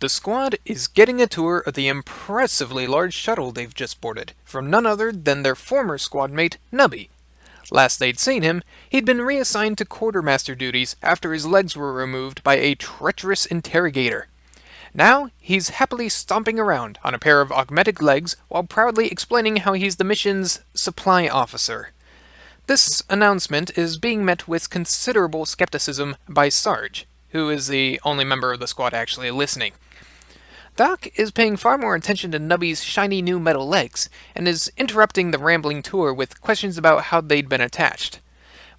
The squad is getting a tour of the impressively large shuttle they've just boarded, from none other than their former squad mate, Nubby. Last they'd seen him, he'd been reassigned to quartermaster duties after his legs were removed by a treacherous interrogator. Now, he's happily stomping around on a pair of augmented legs while proudly explaining how he's the mission's supply officer. This announcement is being met with considerable skepticism by Sarge, who is the only member of the squad actually listening. Doc is paying far more attention to Nubby's shiny new metal legs, and is interrupting the rambling tour with questions about how they'd been attached.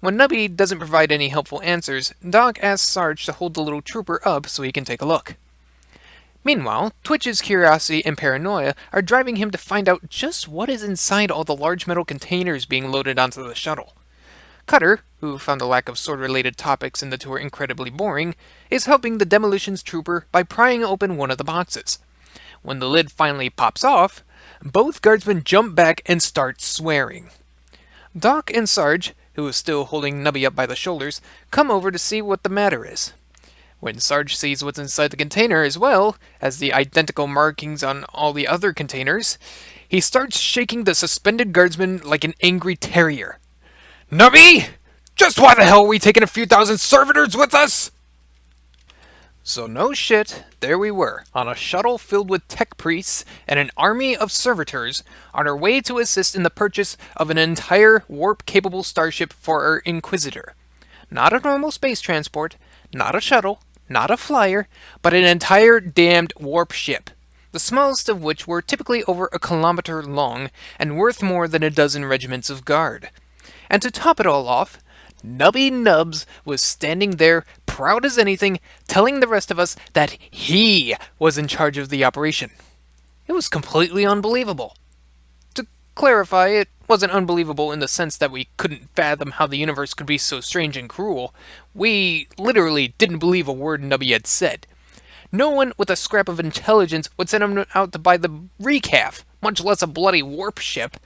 When Nubby doesn't provide any helpful answers, Doc asks Sarge to hold the little trooper up so he can take a look. Meanwhile, Twitch's curiosity and paranoia are driving him to find out just what is inside all the large metal containers being loaded onto the shuttle. Cutter, who found the lack of sword-related topics in the tour incredibly boring, is helping the demolitions trooper by prying open one of the boxes. When the lid finally pops off, both guardsmen jump back and start swearing. Doc and Sarge, who is still holding Nubby up by the shoulders, come over to see what the matter is. When Sarge sees what's inside the container as well as the identical markings on all the other containers, he starts shaking the suspended guardsman like an angry terrier. "Nubby! Just why the hell are we taking a few thousand servitors with us?" So no shit, there we were, on a shuttle filled with tech priests and an army of servitors on our way to assist in the purchase of an entire warp-capable starship for our Inquisitor. Not a normal space transport, not a shuttle, not a flyer, but an entire damned warp ship, the smallest of which were typically over a kilometer long and worth more than a dozen regiments of guard. And to top it all off, Nubby Nubs was standing there, proud as anything, telling the rest of us that he was in charge of the operation. It was completely unbelievable. To clarify, it wasn't unbelievable in the sense that we couldn't fathom how the universe could be so strange and cruel. We literally didn't believe a word Nubby had said. No one with a scrap of intelligence would send him out to buy the recaf, much less a bloody warp ship.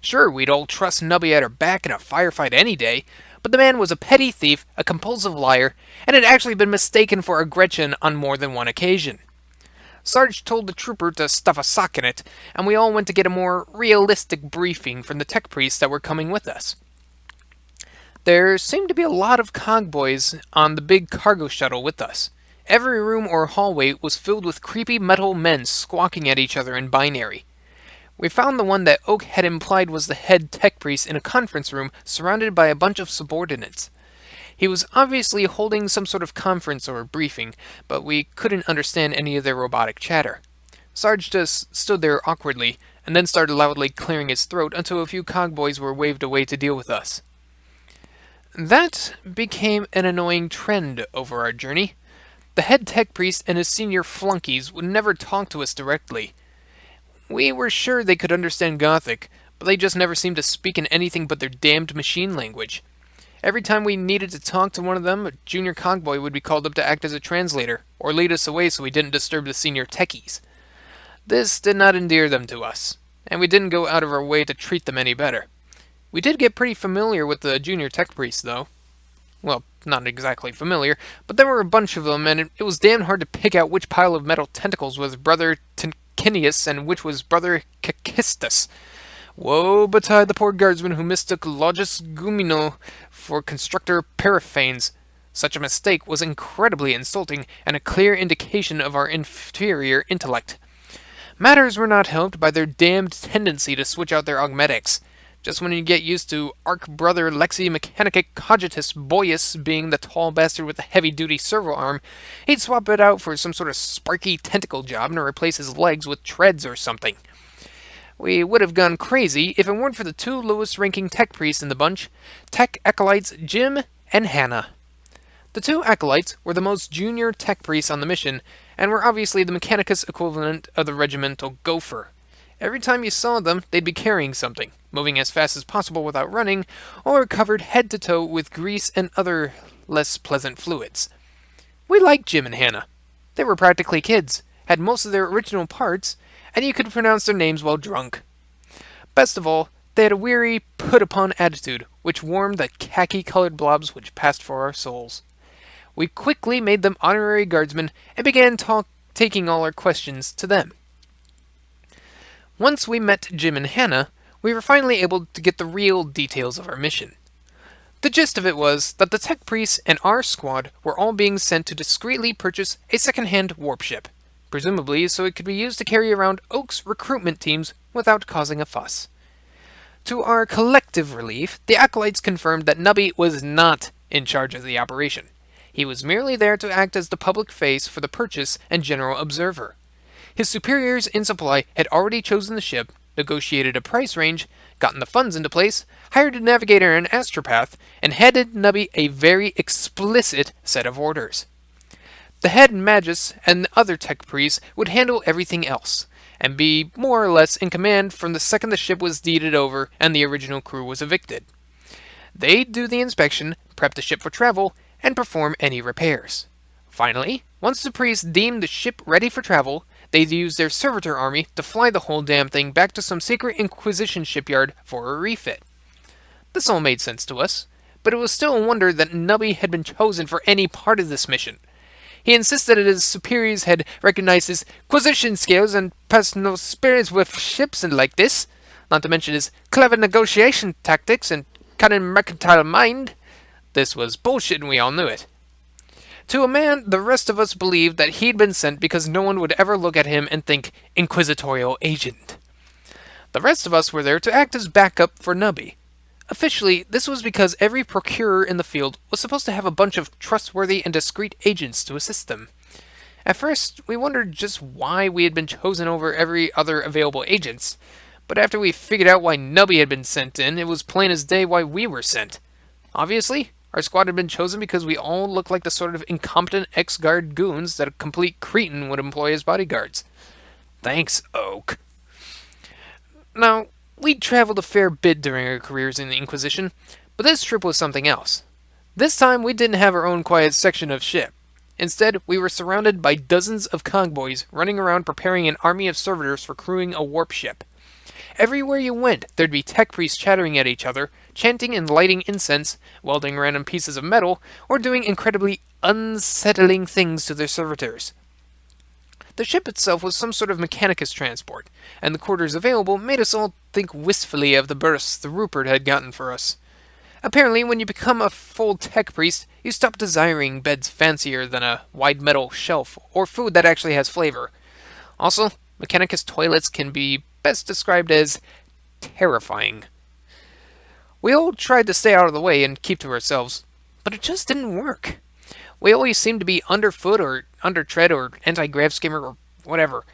Sure, we'd all trust Nubby at our back in a firefight any day, but the man was a petty thief, a compulsive liar, and had actually been mistaken for a Gretchen on more than one occasion. Sarge told the trooper to stuff a sock in it, and we all went to get a more realistic briefing from the tech priests that were coming with us. There seemed to be a lot of cogboys on the big cargo shuttle with us. Every room or hallway was filled with creepy metal men squawking at each other in binary. We found the one that Oak had implied was the head tech priest in a conference room surrounded by a bunch of subordinates. He was obviously holding some sort of conference or briefing, but we couldn't understand any of their robotic chatter. Sarge just stood there awkwardly, and then started loudly clearing his throat until a few cogboys were waved away to deal with us. That became an annoying trend over our journey. The head tech priest and his senior flunkies would never talk to us directly. We were sure they could understand Gothic, but they just never seemed to speak in anything but their damned machine language. Every time we needed to talk to one of them, a junior cogboy would be called up to act as a translator, or lead us away so we didn't disturb the senior techies. This did not endear them to us, and we didn't go out of our way to treat them any better. We did get pretty familiar with the junior tech priests, though. Well, not exactly familiar, but there were a bunch of them, and it was damn hard to pick out which pile of metal tentacles was Brother Tinkinius and which was Brother Kakistus. Woe betide the poor guardsman who mistook Logis Gumino for Constructor Paraphanes. Such a mistake was incredibly insulting and a clear indication of our inferior intellect. Matters were not helped by their damned tendency to switch out their augmetics. Just when you get used to Arch Brother Lexi Mechanica Cogitus Boyus being the tall bastard with the heavy-duty servo arm, he'd swap it out for some sort of sparky tentacle job and replace his legs with treads or something. We would have gone crazy if it weren't for the two lowest-ranking tech priests in the bunch, tech acolytes Jim and Hannah. The two acolytes were the most junior tech priests on the mission, and were obviously the Mechanicus equivalent of the regimental gopher. Every time you saw them, they'd be carrying something, moving as fast as possible without running, or covered head to toe with grease and other less pleasant fluids. We liked Jim and Hannah. They were practically kids, had most of their original parts, and you could pronounce their names while drunk. Best of all, they had a weary, put-upon attitude, which warmed the khaki-colored blobs which passed for our souls. We quickly made them honorary guardsmen and began taking all our questions to them. Once we met Jim and Hannah, we were finally able to get the real details of our mission. The gist of it was that the tech priests and our squad were all being sent to discreetly purchase a second-hand warp ship, presumably so it could be used to carry around Oak's recruitment teams without causing a fuss. To our collective relief, the Acolytes confirmed that Nubby was not in charge of the operation. He was merely there to act as the public face for the purchase and general observer. His superiors in supply had already chosen the ship, negotiated a price range, gotten the funds into place, hired a navigator and astropath, and handed Nubby a very explicit set of orders. The head magus and the other tech priests would handle everything else, and be more or less in command from the second the ship was deeded over and the original crew was evicted. They'd do the inspection, prep the ship for travel, and perform any repairs. Finally, once the priests deemed the ship ready for travel, they'd use their servitor army to fly the whole damn thing back to some secret Inquisition shipyard for a refit. This all made sense to us, but it was still a wonder that Nubby had been chosen for any part of this mission. He insisted that his superiors had recognized his Inquisition skills and personal experience with ships and like this, not to mention his clever negotiation tactics and cunning mercantile mind. This was bullshit and we all knew it. To a man, the rest of us believed that he'd been sent because no one would ever look at him and think inquisitorial agent. The rest of us were there to act as backup for Nubby. Officially, this was because every procurer in the field was supposed to have a bunch of trustworthy and discreet agents to assist them. At first, we wondered just why we had been chosen over every other available agents, but after we figured out why Nubby had been sent in, it was plain as day why we were sent. Obviously, our squad had been chosen because we all looked like the sort of incompetent ex-guard goons that a complete cretin would employ as bodyguards. Thanks, Oak. Now, we'd traveled a fair bit during our careers in the Inquisition, but this trip was something else. This time, we didn't have our own quiet section of ship. Instead, we were surrounded by dozens of cogboys running around preparing an army of servitors for crewing a warp ship. Everywhere you went, there'd be tech priests chattering at each other, chanting and lighting incense, welding random pieces of metal, or doing incredibly unsettling things to their servitors. The ship itself was some sort of mechanicus transport, and the quarters available made us all think wistfully of the berths the Rupert had gotten for us. Apparently, when you become a full tech priest, you stop desiring beds fancier than a wide metal shelf, or food that actually has flavor. Also, mechanicus toilets can be best described as terrifying. We all tried to stay out of the way and keep to ourselves, but it just didn't work. We always seemed to be underfoot or undertread or anti-grav skimmer or whatever.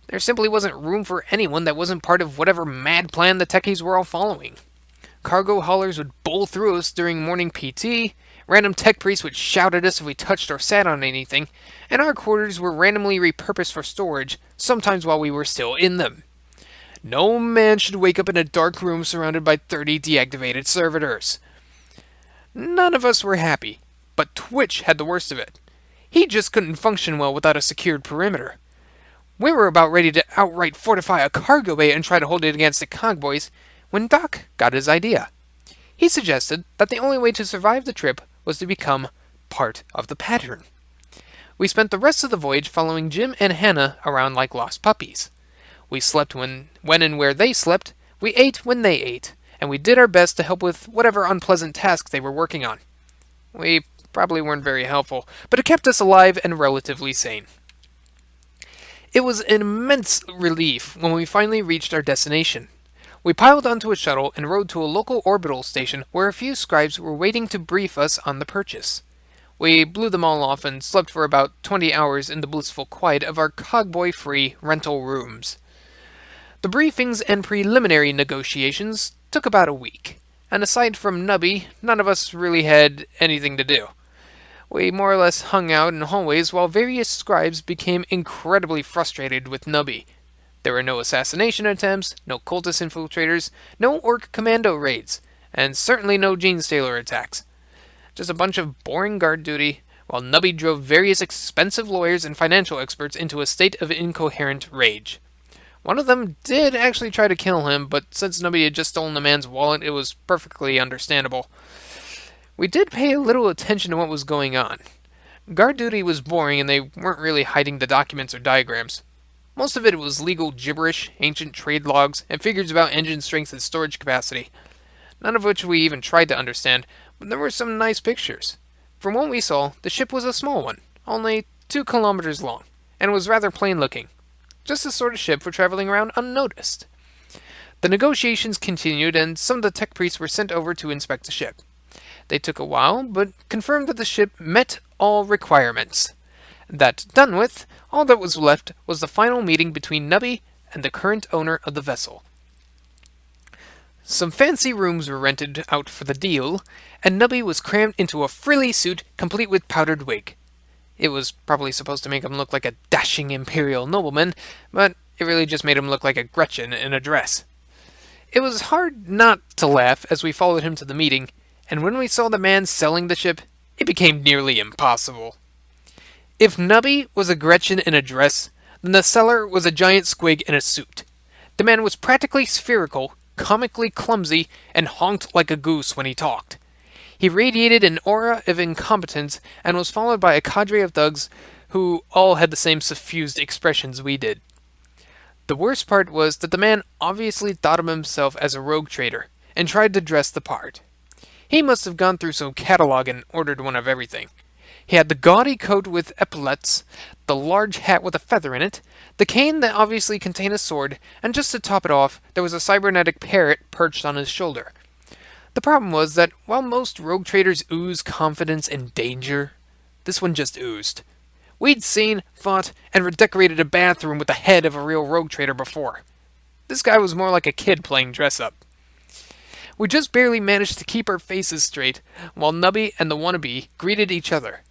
There simply wasn't room for anyone that wasn't part of whatever mad plan the techies were all following. Cargo haulers would bowl through us during morning PT, random tech priests would shout at us if we touched or sat on anything, and our quarters were randomly repurposed for storage, sometimes while we were still in them. No man should wake up in a dark room surrounded by 30 deactivated servitors. None of us were happy, but Twitch had the worst of it. He just couldn't function well without a secured perimeter. We were about ready to outright fortify a cargo bay and try to hold it against the cogboys when Doc got his idea. He suggested that the only way to survive the trip was to become part of the pattern. We spent the rest of the voyage following Jim and Hannah around like lost puppies. We slept when and where they slept, we ate when they ate, and we did our best to help with whatever unpleasant task they were working on. We probably weren't very helpful, but it kept us alive and relatively sane. It was an immense relief when we finally reached our destination. We piled onto a shuttle and rode to a local orbital station where a few scribes were waiting to brief us on the purchase. We blew them all off and slept for about 20 hours in the blissful quiet of our cogboy-free rental rooms. The briefings and preliminary negotiations took about a week, and aside from Nubby, none of us really had anything to do. We more or less hung out in hallways while various scribes became incredibly frustrated with Nubby. There were no assassination attempts, no cultist infiltrators, no orc commando raids, and certainly no Genestealer attacks. Just a bunch of boring guard duty, while Nubby drove various expensive lawyers and financial experts into a state of incoherent rage. One of them did actually try to kill him, but since Nubby had just stolen the man's wallet, it was perfectly understandable. We did pay a little attention to what was going on. Guard duty was boring and they weren't really hiding the documents or diagrams. Most of it was legal gibberish, ancient trade logs, and figures about engine strength and storage capacity. None of which we even tried to understand, but there were some nice pictures. From what we saw, the ship was a small one, only 2 kilometers long, and was rather plain looking. Just the sort of ship for traveling around unnoticed. The negotiations continued, and some of the tech priests were sent over to inspect the ship. They took a while, but confirmed that the ship met all requirements. That done with, all that was left was the final meeting between Nubby and the current owner of the vessel. Some fancy rooms were rented out for the deal, and Nubby was crammed into a frilly suit complete with powdered wig. It was probably supposed to make him look like a dashing imperial nobleman, but it really just made him look like a Gretchen in a dress. It was hard not to laugh as we followed him to the meeting, and when we saw the man selling the ship, it became nearly impossible. If Nubby was a Gretchen in a dress, then the seller was a giant squig in a suit. The man was practically spherical, comically clumsy, and honked like a goose when he talked. He radiated an aura of incompetence and was followed by a cadre of thugs who all had the same suffused expressions we did. The worst part was that the man obviously thought of himself as a rogue trader and tried to dress the part. He must have gone through some catalog and ordered one of everything. He had the gaudy coat with epaulets, the large hat with a feather in it, the cane that obviously contained a sword, and just to top it off, there was a cybernetic parrot perched on his shoulder. The problem was that while most rogue traders ooze confidence and danger, this one just oozed. We'd seen, fought, and redecorated a bathroom with the head of a real rogue trader before. This guy was more like a kid playing dress-up. We just barely managed to keep our faces straight, while Nubby and the wannabe greeted each other.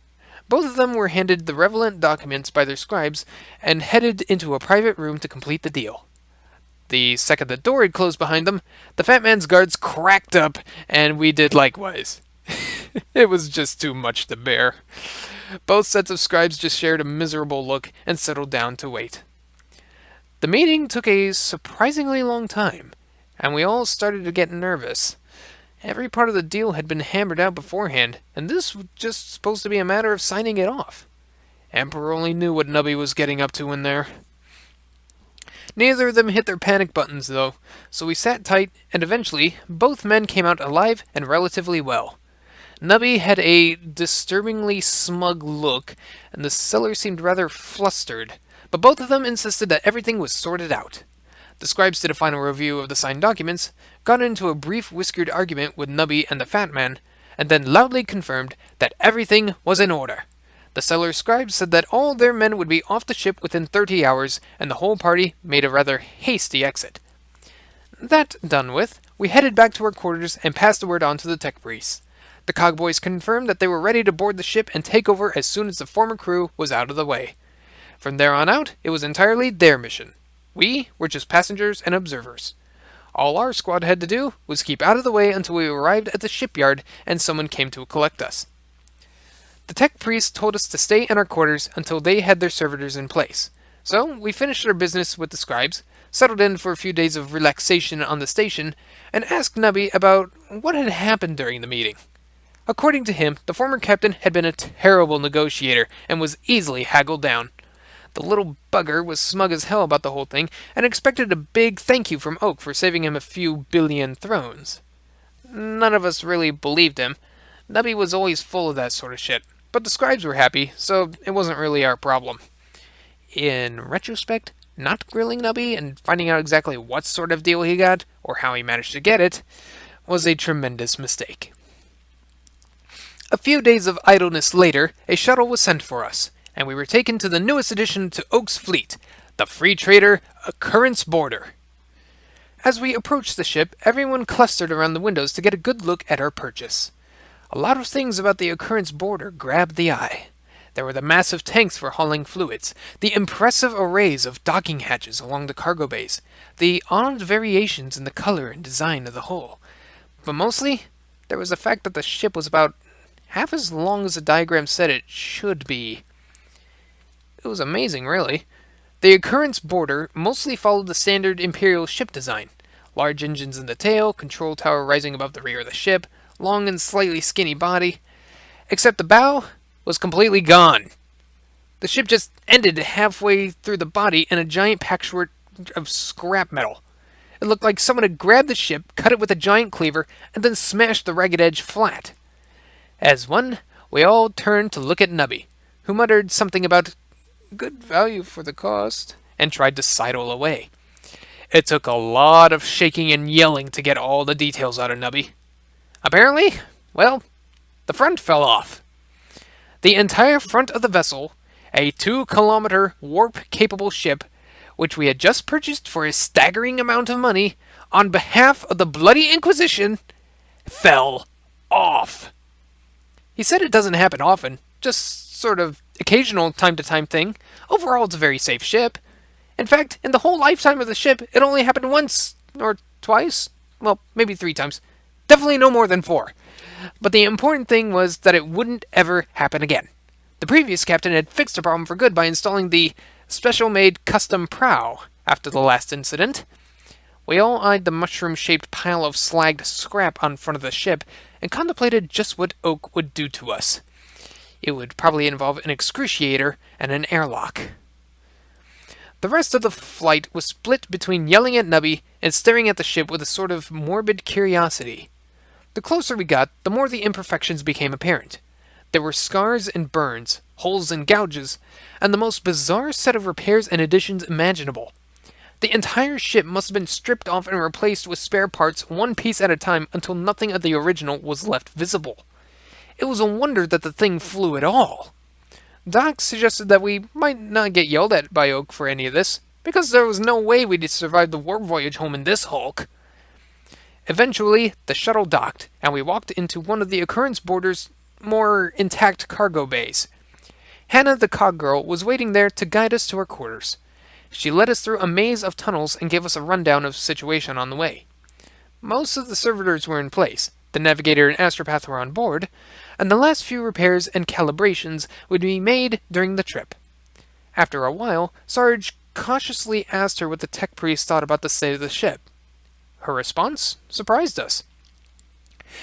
Both of them were handed the relevant documents by their scribes and headed into a private room to complete the deal. The second the door had closed behind them, the fat man's guards cracked up, and we did likewise. It was just too much to bear. Both sets of scribes just shared a miserable look and settled down to wait. The meeting took a surprisingly long time, and we all started to get nervous. Every part of the deal had been hammered out beforehand, and this was just supposed to be a matter of signing it off. Emperor only knew what Nubby was getting up to in there. Neither of them hit their panic buttons, though, so we sat tight, and eventually, both men came out alive and relatively well. Nubby had a disturbingly smug look, and the seller seemed rather flustered, but both of them insisted that everything was sorted out. The scribes did a final review of the signed documents, got into a brief whiskered argument with Nubby and the fat man, and then loudly confirmed that everything was in order. The seller's scribes said that all their men would be off the ship within 30 hours, and the whole party made a rather hasty exit. That done with, we headed back to our quarters and passed the word on to the tech priests. The cogboys confirmed that they were ready to board the ship and take over as soon as the former crew was out of the way. From there on out, it was entirely their mission. We were just passengers and observers. All our squad had to do was keep out of the way until we arrived at the shipyard and someone came to collect us. The tech priests told us to stay in our quarters until they had their servitors in place. So we finished our business with the scribes, settled in for a few days of relaxation on the station, and asked Nubby about what had happened during the meeting. According to him, the former captain had been a terrible negotiator and was easily haggled down. The little bugger was smug as hell about the whole thing and expected a big thank you from Oak for saving him a few billion thrones. None of us really believed him. Nubby was always full of that sort of shit, but the scribes were happy, so it wasn't really our problem. In retrospect, not grilling Nubby and finding out exactly what sort of deal he got, or how he managed to get it, was a tremendous mistake. A few days of idleness later, a shuttle was sent for us, and we were taken to the newest addition to Oak's fleet, the free trader Occurrence Boarder. As we approached the ship, everyone clustered around the windows to get a good look at our purchase. A lot of things about the Occurrence Boarder grabbed the eye. There were the massive tanks for hauling fluids, the impressive arrays of docking hatches along the cargo bays, the odd variations in the color and design of the hull. But mostly, there was the fact that the ship was about half as long as the diagram said it should be. It was amazing, really. The Occurrence Boarder mostly followed the standard Imperial ship design. Large engines in the tail, control tower rising above the rear of the ship, long and slightly skinny body. Except the bow, was completely gone. The ship just ended halfway through the body in a giant patchwork of scrap metal. It looked like someone had grabbed the ship, cut it with a giant cleaver, and then smashed the ragged edge flat. As one, we all turned to look at Nubby, who muttered something about good value for the cost, and tried to sidle away. It took a lot of shaking and yelling to get all the details out of Nubby. Apparently, well, the front fell off. The entire front of the vessel, a 2-kilometer warp-capable ship, which we had just purchased for a staggering amount of money on behalf of the bloody Inquisition, fell off. He said it doesn't happen often, just sort of occasional time-to-time thing. Overall, it's a very safe ship. In fact, in the whole lifetime of the ship, it only happened once, or twice, well, maybe 3 times. Definitely no more than 4. But the important thing was that it wouldn't ever happen again. The previous captain had fixed the problem for good by installing the special-made custom prow after the last incident. We all eyed the mushroom-shaped pile of slagged scrap on front of the ship and contemplated just what Oak would do to us. It would probably involve an excruciator and an airlock. The rest of the flight was split between yelling at Nubby and staring at the ship with a sort of morbid curiosity. The closer we got, the more the imperfections became apparent. There were scars and burns, holes and gouges, and the most bizarre set of repairs and additions imaginable. The entire ship must have been stripped off and replaced with spare parts one piece at a time until nothing of the original was left visible. It was a wonder that the thing flew at all. Doc suggested that we might not get yelled at by Oak for any of this, because there was no way we'd survive the warp voyage home in this hulk. Eventually, the shuttle docked, and we walked into one of the occurrence border's more intact cargo bays. Hannah the cog girl was waiting there to guide us to our quarters. She led us through a maze of tunnels and gave us a rundown of the situation on the way. Most of the servitors were in place, the navigator and astropath were on board, and the last few repairs and calibrations would be made during the trip. After a while, Sarge cautiously asked her what the tech priest thought about the state of the ship. Her response surprised us.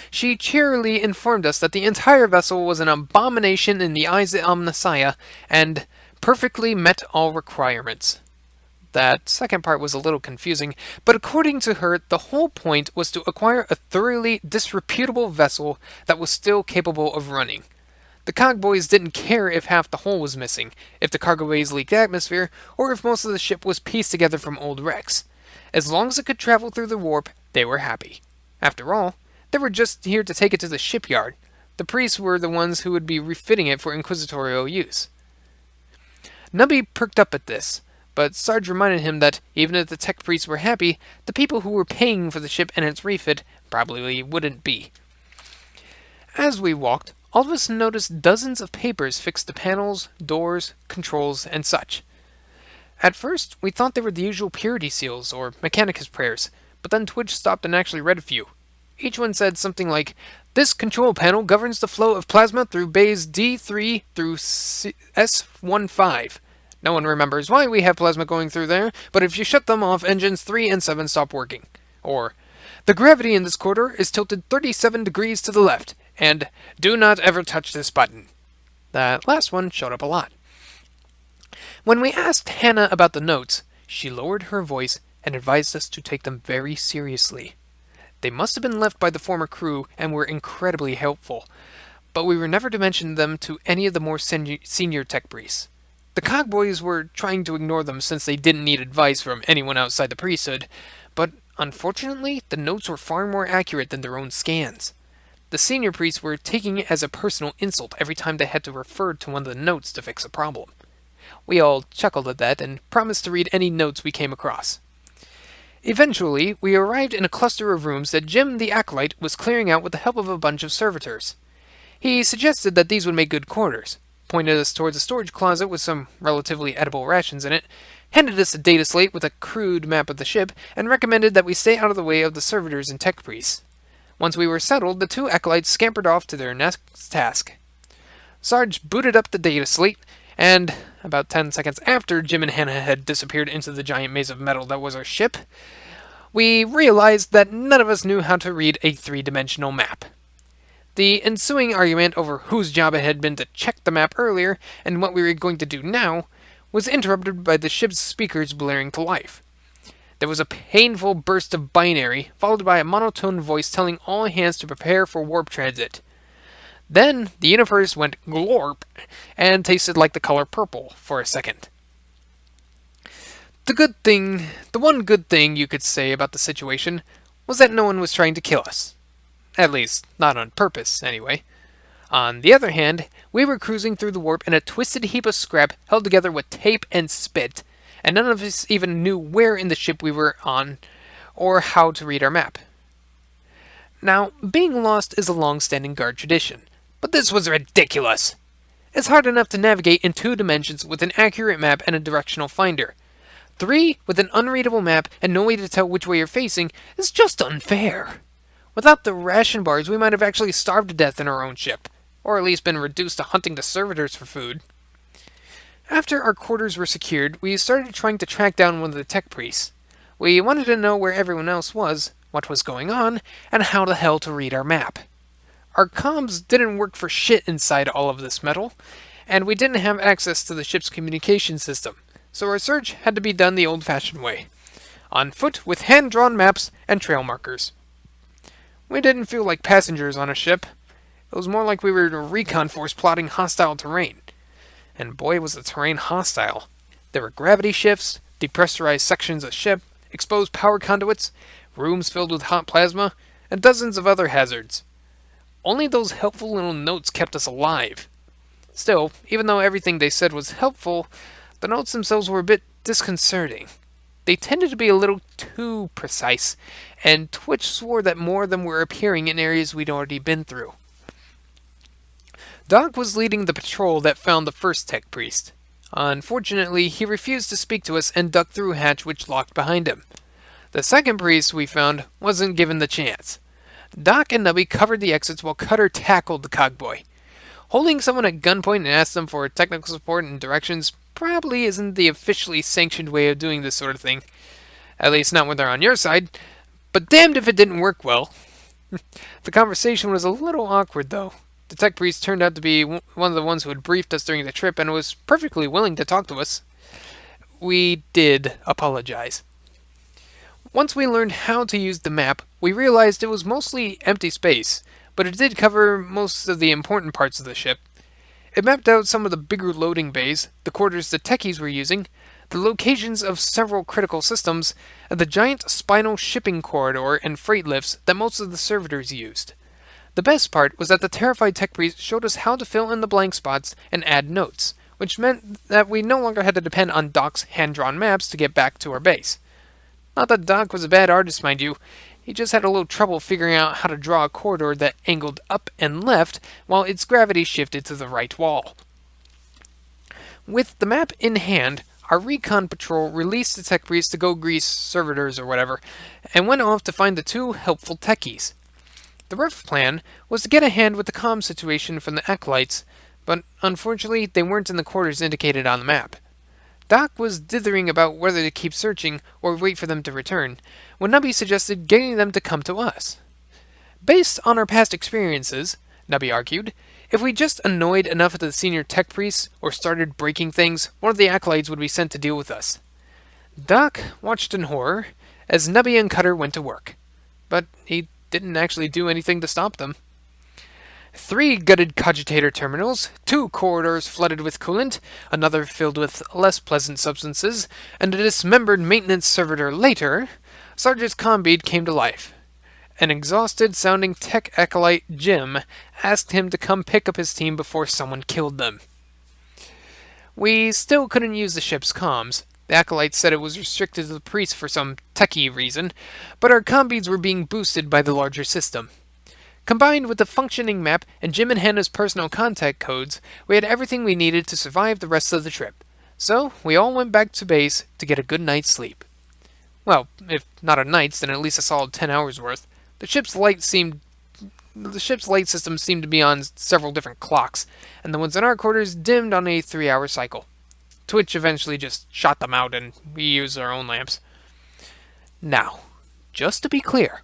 She cheerily informed us that the entire vessel was an abomination in the eyes of Omnissiah and perfectly met all requirements. That second part was a little confusing, but according to her, the whole point was to acquire a thoroughly disreputable vessel that was still capable of running. The cogboys didn't care if half the hull was missing, if the cargo bays leaked atmosphere, or if most of the ship was pieced together from old wrecks. As long as it could travel through the warp, they were happy. After all, they were just here to take it to the shipyard. The priests were the ones who would be refitting it for inquisitorial use. Nubby perked up at this, but Sarge reminded him that even if the tech priests were happy, the people who were paying for the ship and its refit probably wouldn't be. As we walked, all of us noticed dozens of papers fixed to panels, doors, controls, and such. At first, we thought they were the usual purity seals or Mechanicus prayers, but then Twitch stopped and actually read a few. Each one said something like, "This control panel governs the flow of plasma through bays D3 through S15. No one remembers why we have plasma going through there, but if you shut them off, engines 3 and 7 stop working." Or, "The gravity in this corridor is tilted 37 degrees to the left, and do not ever touch this button." That last one showed up a lot. When we asked Hannah about the notes, she lowered her voice and advised us to take them very seriously. They must have been left by the former crew and were incredibly helpful, but we were never to mention them to any of the more senior tech priests. The cogboys were trying to ignore them since they didn't need advice from anyone outside the priesthood, but unfortunately, the notes were far more accurate than their own scans. The senior priests were taking it as a personal insult every time they had to refer to one of the notes to fix a problem. We all chuckled at that and promised to read any notes we came across. Eventually, we arrived in a cluster of rooms that Jim the Acolyte was clearing out with the help of a bunch of servitors. He suggested that these would make good quarters, pointed us towards a storage closet with some relatively edible rations in it, handed us a data slate with a crude map of the ship, and recommended that we stay out of the way of the servitors and tech priests. Once we were settled, the 2 acolytes scampered off to their next task. Sarge booted up the data slate, and about 10 seconds after Jim and Hannah had disappeared into the giant maze of metal that was our ship, we realized that none of us knew how to read a 3-dimensional map. The ensuing argument over whose job it had been to check the map earlier and what we were going to do now was interrupted by the ship's speakers blaring to life. There was a painful burst of binary, followed by a monotone voice telling all hands to prepare for warp transit. Then the universe went glorp and tasted like the color purple for a second. The one good thing you could say about the situation was that no one was trying to kill us. At least, not on purpose, anyway. On the other hand, we were cruising through the warp in a twisted heap of scrap held together with tape and spit, and none of us even knew where in the ship we were on, or how to read our map. Now, being lost is a long-standing guard tradition, but this was ridiculous! It's hard enough to navigate in 2 dimensions with an accurate map and a directional finder. 3 with an unreadable map and no way to tell which way you're facing is just unfair. Without the ration bars, we might have actually starved to death in our own ship, or at least been reduced to hunting the servitors for food. After our quarters were secured, we started trying to track down one of the tech priests. We wanted to know where everyone else was, what was going on, and how the hell to read our map. Our comms didn't work for shit inside all of this metal, and we didn't have access to the ship's communication system, so our search had to be done the old-fashioned way, on foot with hand-drawn maps and trail markers. We didn't feel like passengers on a ship. It was more like we were a recon force plotting hostile terrain. And boy, was the terrain hostile. There were gravity shifts, depressurized sections of ship, exposed power conduits, rooms filled with hot plasma, and dozens of other hazards. Only those helpful little notes kept us alive. Still, even though everything they said was helpful, the notes themselves were a bit disconcerting. They tended to be a little too precise, and Twitch swore that more of them were appearing in areas we'd already been through. Doc was leading the patrol that found the first tech priest. Unfortunately, he refused to speak to us and ducked through a hatch which locked behind him. The second priest we found wasn't given the chance. Doc and Nubby covered the exits while Cutter tackled the cogboy. Holding someone at gunpoint and ask them for technical support and directions probably isn't the officially sanctioned way of doing this sort of thing. At least not when they're on your side. But damned if it didn't work well. The conversation was a little awkward, though. The tech priest turned out to be one of the ones who had briefed us during the trip and was perfectly willing to talk to us. We did apologize. Once we learned how to use the map, we realized it was mostly empty space, but it did cover most of the important parts of the ship. It mapped out some of the bigger loading bays, the quarters the techies were using, the locations of several critical systems, and the giant spinal shipping corridor and freight lifts that most of the servitors used. The best part was that the terrified tech priest showed us how to fill in the blank spots and add notes, which meant that we no longer had to depend on Doc's hand-drawn maps to get back to our base. Not that Doc was a bad artist, mind you. He just had a little trouble figuring out how to draw a corridor that angled up and left while its gravity shifted to the right wall. With the map in hand, our recon patrol released the tech priest to go grease servitors or whatever, and went off to find the 2 helpful techies. The rough plan was to get a hand with the comm situation from the acolytes, but unfortunately they weren't in the quarters indicated on the map. Doc was dithering about whether to keep searching or wait for them to return, when Nubby suggested getting them to come to us. Based on our past experiences, Nubby argued, if we just annoyed enough of the senior tech priests or started breaking things, one of the acolytes would be sent to deal with us. Doc watched in horror as Nubby and Cutter went to work, but he didn't actually do anything to stop them. 3 gutted cogitator terminals, 2 corridors flooded with coolant, another filled with less pleasant substances, and a dismembered maintenance servitor later, Sarge's comm came to life. An exhausted-sounding tech acolyte, Jim, asked him to come pick up his team before someone killed them. We still couldn't use the ship's comms. The acolyte said it was restricted to the priests for some techie reason, but our comm were being boosted by the larger system. Combined with the functioning map and Jim and Hannah's personal contact codes, we had everything we needed to survive the rest of the trip. So, we all went back to base to get a good night's sleep. Well, if not a night's, then at least a solid 10 hours worth. The ship's light system seemed to be on several different clocks, and the ones in our quarters dimmed on a 3-hour cycle. Twitch eventually just shot them out, and we used our own lamps. Now, just to be clear,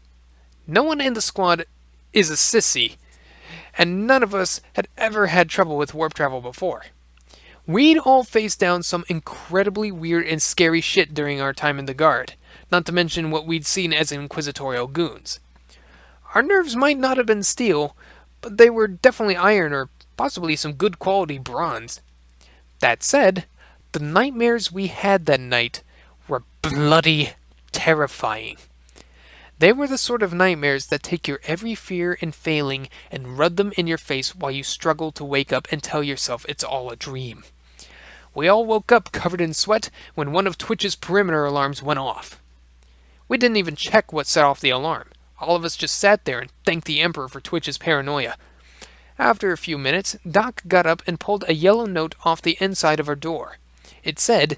no one in the squad is a sissy, and none of us had ever had trouble with warp travel before. We'd all faced down some incredibly weird and scary shit during our time in the Guard, not to mention what we'd seen as inquisitorial goons. Our nerves might not have been steel, but they were definitely iron or possibly some good quality bronze. That said, the nightmares we had that night were bloody terrifying. They were the sort of nightmares that take your every fear and failing and rub them in your face while you struggle to wake up and tell yourself it's all a dream. We all woke up covered in sweat when one of Twitch's perimeter alarms went off. We didn't even check what set off the alarm. All of us just sat there and thanked the Emperor for Twitch's paranoia. After a few minutes, Doc got up and pulled a yellow note off the inside of our door. It said,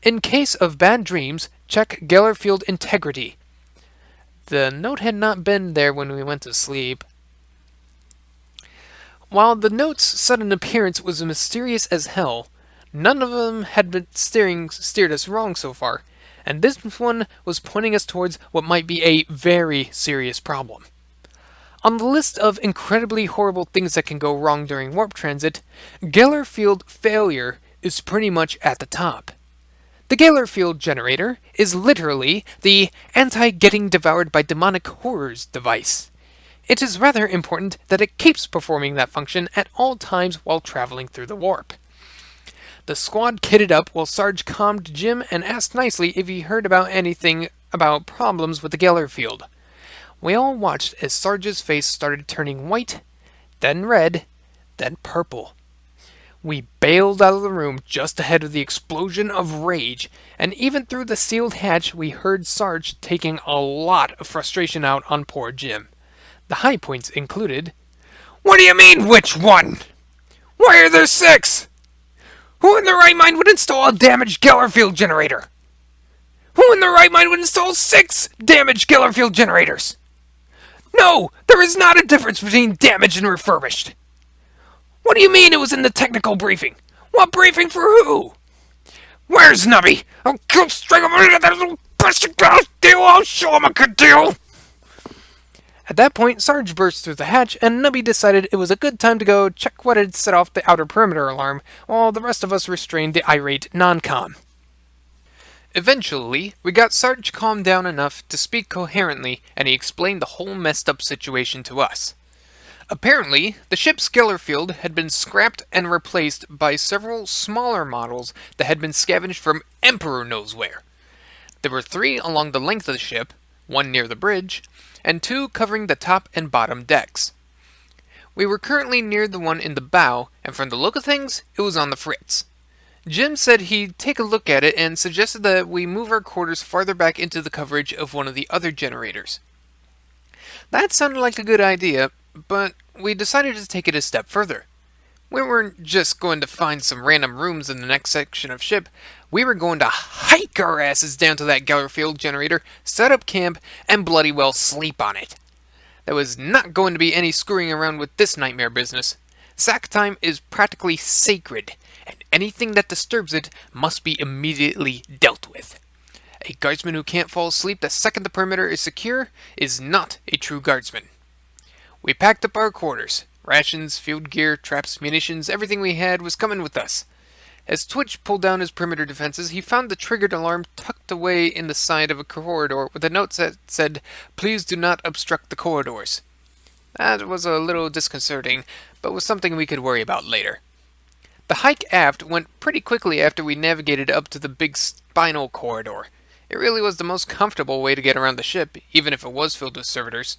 "In case of bad dreams, check Gellerfield integrity." The note had not been there when we went to sleep. While the note's sudden appearance was mysterious as hell, none of them had been steered us wrong so far, and this one was pointing us towards what might be a very serious problem. On the list of incredibly horrible things that can go wrong during warp transit, Gellerfield failure is pretty much at the top. The Gellerfield generator is literally the anti-getting devoured by demonic horrors device. It is rather important that it keeps performing that function at all times while traveling through the warp. The squad kitted up while Sarge calmed Jim and asked nicely if he heard about anything about problems with the Gellerfield. We all watched as Sarge's face started turning white, then red, then purple. We bailed out of the room just ahead of the explosion of rage, and even through the sealed hatch we heard Sarge taking a lot of frustration out on poor Jim. The high points included, "What do you mean, which one? Why are there 6? Who in their right mind would install a damaged Gellerfield generator? Who in their right mind would install 6 damaged Gellerfield generators? No, there is not a difference between damaged and refurbished. What do you mean it was in the technical briefing? What briefing for who? Where's Nubby? I'll kill string him into that little bastard deal. I'll show him a good deal." At that point, Sarge burst through the hatch, and Nubby decided it was a good time to go check what had set off the outer perimeter alarm, while the rest of us restrained the irate non-com. Eventually, we got Sarge calmed down enough to speak coherently, and he explained the whole messed up situation to us. Apparently, the ship's Gellerfield had been scrapped and replaced by several smaller models that had been scavenged from Emperor knows where. There were 3 along the length of the ship, 1 near the bridge, and 2 covering the top and bottom decks. We were currently near the one in the bow, and from the look of things, it was on the fritz. Jim said he'd take a look at it and suggested that we move our quarters farther back into the coverage of one of the other generators. That sounded like a good idea, but we decided to take it a step further. We weren't just going to find some random rooms in the next section of ship. We were going to hike our asses down to that Gellerfield generator, set up camp, and bloody well sleep on it. There was not going to be any screwing around with this nightmare business. Sack time is practically sacred, and anything that disturbs it must be immediately dealt with. A guardsman who can't fall asleep the second the perimeter is secure is not a true guardsman. We packed up our quarters. Rations, field gear, traps, munitions, everything we had was coming with us. As Twitch pulled down his perimeter defenses, he found the triggered alarm tucked away in the side of a corridor with a note that said, "Please do not obstruct the corridors." That was a little disconcerting, but was something we could worry about later. The hike aft went pretty quickly after we navigated up to the big spinal corridor. It really was the most comfortable way to get around the ship, even if it was filled with servitors.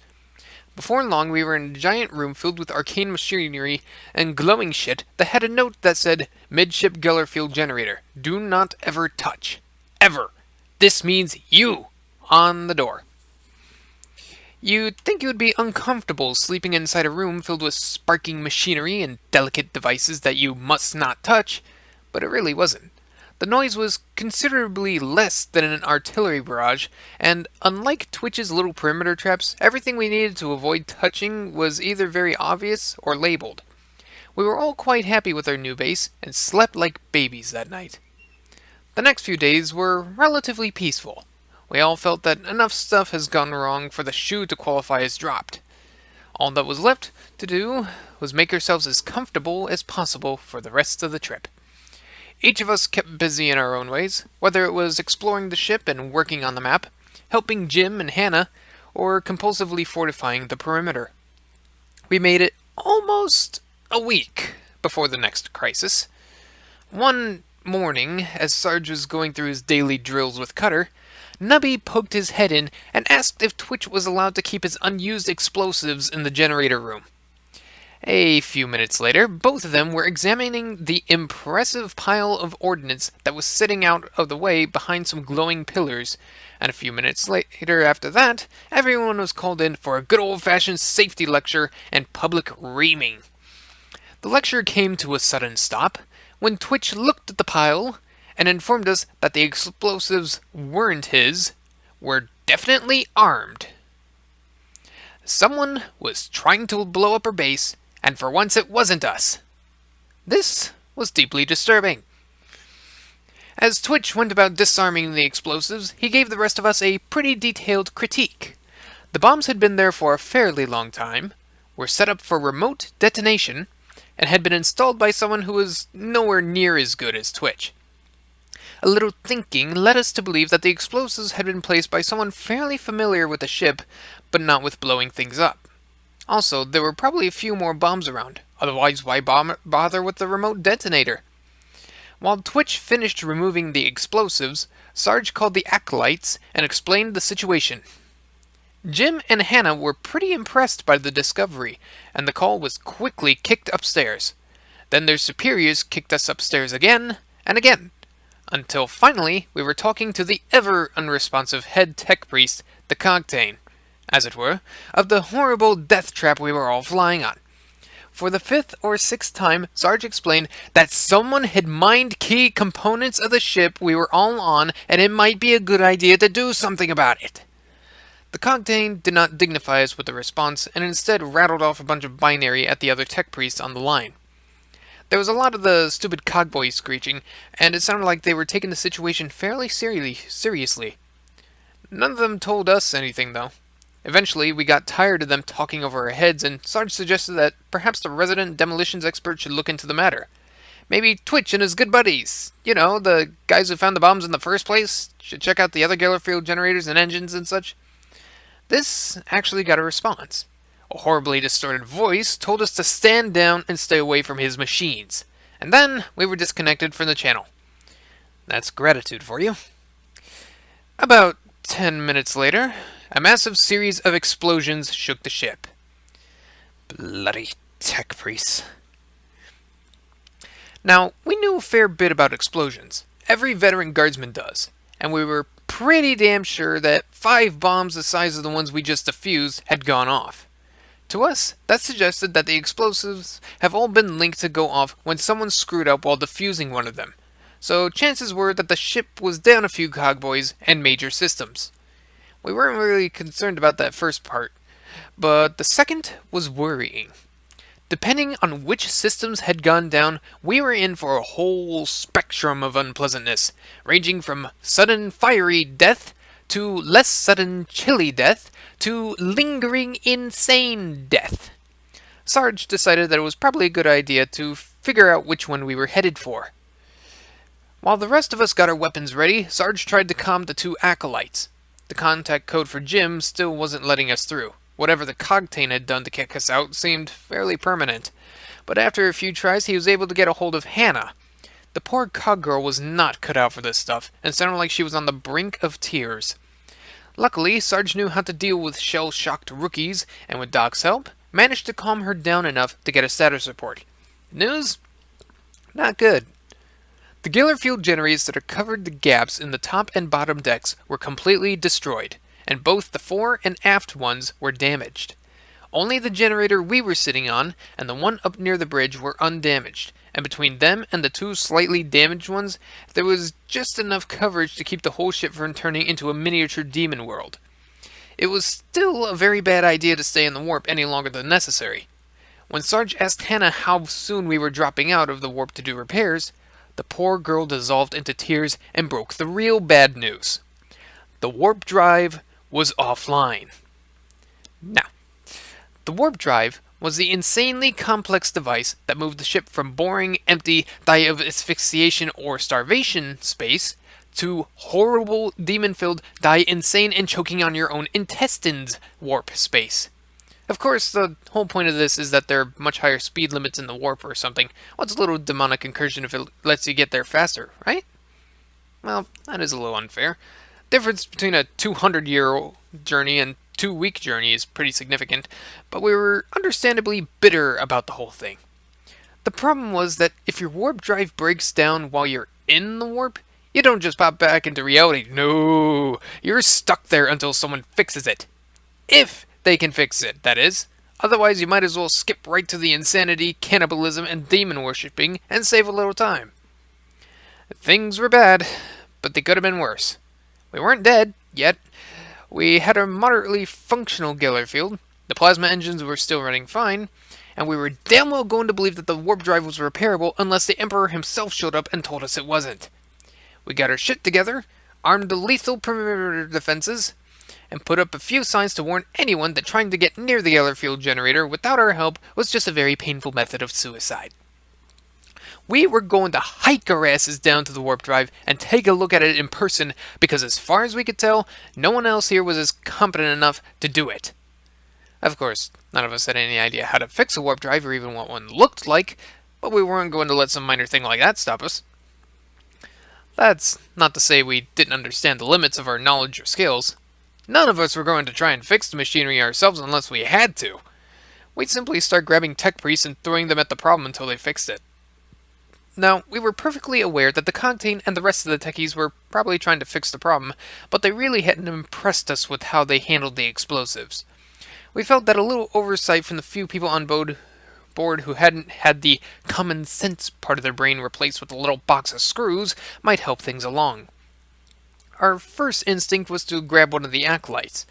Before long, we were in a giant room filled with arcane machinery and glowing shit that had a note that said, "Midship Gellerfield generator. Do not ever touch. Ever. This means you," on the door. You'd think you would be uncomfortable sleeping inside a room filled with sparking machinery and delicate devices that you must not touch, but it really wasn't. The noise was considerably less than an artillery barrage, and unlike Twitch's little perimeter traps, everything we needed to avoid touching was either very obvious or labeled. We were all quite happy with our new base, and slept like babies that night. The next few days were relatively peaceful. We all felt that enough stuff has gone wrong for the shoe to qualify as dropped. All that was left to do was make ourselves as comfortable as possible for the rest of the trip. Each of us kept busy in our own ways, whether it was exploring the ship and working on the map, helping Jim and Hannah, or compulsively fortifying the perimeter. We made it almost a week before the next crisis. One morning, as Sarge was going through his daily drills with Cutter, Nubby poked his head in and asked if Twitch was allowed to keep his unused explosives in the generator room. A few minutes later, both of them were examining the impressive pile of ordnance that was sitting out of the way behind some glowing pillars, and a few minutes later after that, everyone was called in for a good old-fashioned safety lecture and public reaming. The lecture came to a sudden stop when Twitch looked at the pile and informed us that the explosives weren't his, were definitely armed. Someone was trying to blow up our base, and for once it wasn't us. This was deeply disturbing. As Twitch went about disarming the explosives, he gave the rest of us a pretty detailed critique. The bombs had been there for a fairly long time, were set up for remote detonation, and had been installed by someone who was nowhere near as good as Twitch. A little thinking led us to believe that the explosives had been placed by someone fairly familiar with the ship, but not with blowing things up. Also, there were probably a few more bombs around, otherwise why bother with the remote detonator? While Twitch finished removing the explosives, Sarge called the acolytes and explained the situation. Jim and Hannah were pretty impressed by the discovery, and the call was quickly kicked upstairs. Then their superiors kicked us upstairs again and again, until finally we were talking to the ever-unresponsive head tech priest, the Cogtain, as it were, of the horrible death trap we were all flying on. For the 5th or 6th time, Sarge explained that someone had mined key components of the ship we were all on, and it might be a good idea to do something about it. The Cogtain did not dignify us with a response, and instead rattled off a bunch of binary at the other tech priests on the line. There was a lot of the stupid cogboys screeching, and it sounded like they were taking the situation fairly seriously. None of them told us anything, though. Eventually, we got tired of them talking over our heads, and Sarge suggested that perhaps the resident demolitions expert should look into the matter. Maybe Twitch and his good buddies, the guys who found the bombs in the first place, should check out the other Gellerfield generators and engines and such. This actually got a response. A horribly distorted voice told us to stand down and stay away from his machines. And then we were disconnected from the channel. That's gratitude for you. About 10 minutes later, a massive series of explosions shook the ship. Bloody tech priests. Now, we knew a fair bit about explosions. Every veteran guardsman does. And we were pretty damn sure that 5 bombs the size of the ones we just defused had gone off. To us, that suggested that the explosives have all been linked to go off when someone screwed up while defusing one of them. So chances were that the ship was down a few cogboys and major systems. We weren't really concerned about that first part, but the second was worrying. Depending on which systems had gone down, we were in for a whole spectrum of unpleasantness, ranging from sudden fiery death, to less sudden chilly death, to lingering insane death. Sarge decided that it was probably a good idea to figure out which one we were headed for. While the rest of us got our weapons ready, Sarge tried to calm the 2 acolytes. The contact code for Jim still wasn't letting us through. Whatever the Cogtain had done to kick us out seemed fairly permanent. But after a few tries, he was able to get a hold of Hannah. The poor cog girl was not cut out for this stuff, and sounded like she was on the brink of tears. Luckily, Sarge knew how to deal with shell-shocked rookies, and with Doc's help, managed to calm her down enough to get a status report. News? Not good. The Gellerfield generators that covered the gaps in the top and bottom decks were completely destroyed, and both the fore and aft ones were damaged. Only the generator we were sitting on and the one up near the bridge were undamaged, and between them and the 2 slightly damaged ones, there was just enough coverage to keep the whole ship from turning into a miniature demon world. It was still a very bad idea to stay in the warp any longer than necessary. When Sarge asked Hannah how soon we were dropping out of the warp to do repairs, the poor girl dissolved into tears and broke the real bad news. The warp drive was offline. Now, The warp drive was the insanely complex device that moved the ship from boring, empty, die of asphyxiation or starvation space to horrible, demon-filled, die insane and choking on your own intestines warp space. Of course, the whole point of this is that there are much higher speed limits in the warp or something. What's a little demonic incursion if it lets you get there faster, right? Well, that is a little unfair. Difference between a 200-year journey and 2-week journey is pretty significant, but we were understandably bitter about the whole thing. The problem was that if your warp drive breaks down while you're in the warp, you don't just pop back into reality. No, you're stuck there until someone fixes it. If they can fix it, that is. Otherwise, you might as well skip right to the insanity, cannibalism, and demon worshipping and save a little time. Things were bad, but they could have been worse. We weren't dead, yet. We had a moderately functional Geller field, the plasma engines were still running fine, and we were damn well going to believe that the warp drive was repairable unless the Emperor himself showed up and told us it wasn't. We got our shit together, armed the lethal perimeter defenses, and put up a few signs to warn anyone that trying to get near the Geller field generator without our help was just a very painful method of suicide. We were going to hike our asses down to the warp drive and take a look at it in person because as far as we could tell, no one else here was as competent enough to do it. Of course, none of us had any idea how to fix a warp drive or even what one looked like, but we weren't going to let some minor thing like that stop us. That's not to say we didn't understand the limits of our knowledge or skills. None of us were going to try and fix the machinery ourselves unless we had to. We'd simply start grabbing tech priests and throwing them at the problem until they fixed it. Now, we were perfectly aware that the Cogtain and the rest of the techies were probably trying to fix the problem, but they really hadn't impressed us with how they handled the explosives. We felt that a little oversight from the few people on board who hadn't had the common sense part of their brain replaced with a little box of screws might help things along. Our first instinct was to grab one of the acolytes.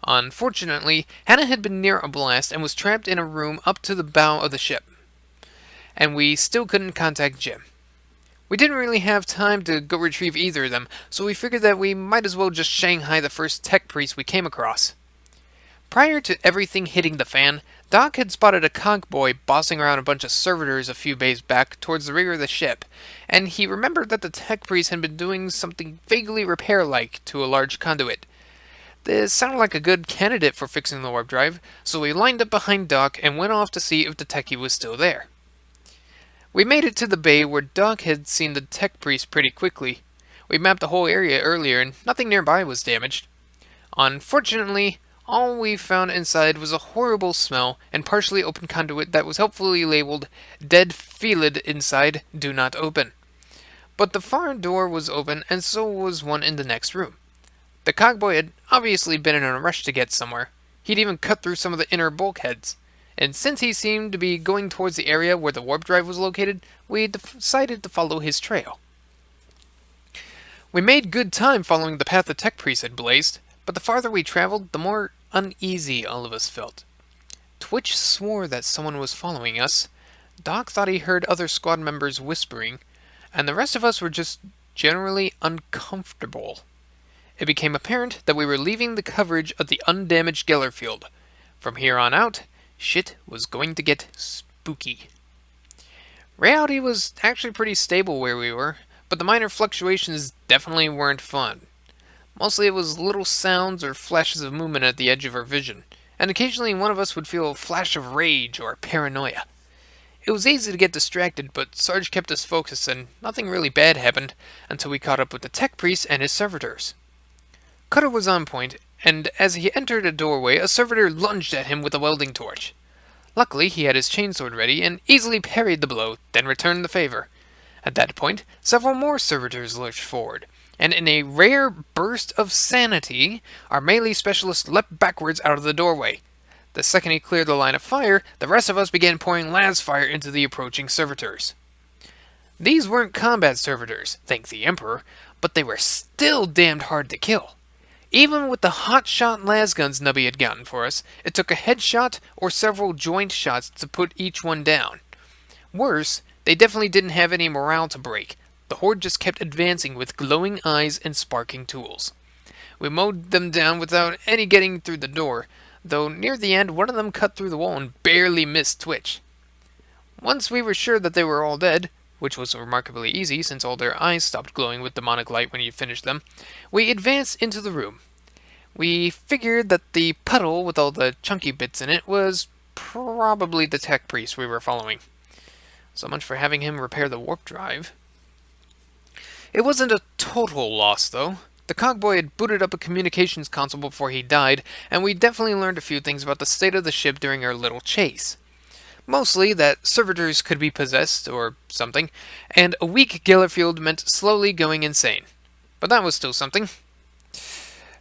Unfortunately, Hannah had been near a blast and was trapped in a room up to the bow of the ship, and we still couldn't contact Jim. We didn't really have time to go retrieve either of them, so we figured that we might as well just Shanghai the first tech priest we came across. Prior to everything hitting the fan, Doc had spotted a cogboy bossing around a bunch of servitors a few bays back towards the rear of the ship, and he remembered that the tech priest had been doing something vaguely repair-like to a large conduit. This sounded like a good candidate for fixing the warp drive, so we lined up behind Doc and went off to see if the techie was still there. We made it to the bay where Doc had seen the tech priest pretty quickly. We mapped the whole area earlier and nothing nearby was damaged. Unfortunately, all we found inside was a horrible smell and partially open conduit that was helpfully labeled "Dead Felid inside, do not open." But the far door was open and so was one in the next room. The cogboy had obviously been in a rush to get somewhere. He'd even cut through some of the inner bulkheads. And since he seemed to be going towards the area where the warp drive was located, we decided to follow his trail. We made good time following the path the tech priest had blazed, but the farther we traveled, the more uneasy all of us felt. Twitch swore that someone was following us, Doc thought he heard other squad members whispering, and the rest of us were just generally uncomfortable. It became apparent that we were leaving the coverage of the undamaged Geller field. From here on out, shit was going to get spooky. Reality was actually pretty stable where we were, but the minor fluctuations definitely weren't fun. Mostly it was little sounds or flashes of movement at the edge of our vision, and occasionally one of us would feel a flash of rage or paranoia. It was easy to get distracted, but Sarge kept us focused and nothing really bad happened until we caught up with the tech priest and his servitors. Cutter was on point, and as he entered a doorway, a servitor lunged at him with a welding torch. Luckily, he had his chainsword ready and easily parried the blow, then returned the favor. At that point, several more servitors lurched forward, and in a rare burst of sanity, our melee specialist leapt backwards out of the doorway. The second he cleared the line of fire, the rest of us began pouring las fire into the approaching servitors. These weren't combat servitors, thank the Emperor, but they were still damned hard to kill. Even with the hot-shot lasguns Nubby had gotten for us, it took a headshot or several joint shots to put each one down. Worse, they definitely didn't have any morale to break. The horde just kept advancing with glowing eyes and sparking tools. We mowed them down without any getting through the door, though near the end one of them cut through the wall and barely missed Twitch. Once we were sure that they were all dead, which was remarkably easy since all their eyes stopped glowing with demonic light when you finished them, we advanced into the room. We figured that the puddle with all the chunky bits in it was probably the tech priest we were following. So much for having him repair the warp drive. It wasn't a total loss, though. The cogboy had booted up a communications console before he died, and we definitely learned a few things about the state of the ship during our little chase. Mostly that servitors could be possessed, or something, and a weak Gellerfield meant slowly going insane. But that was still something.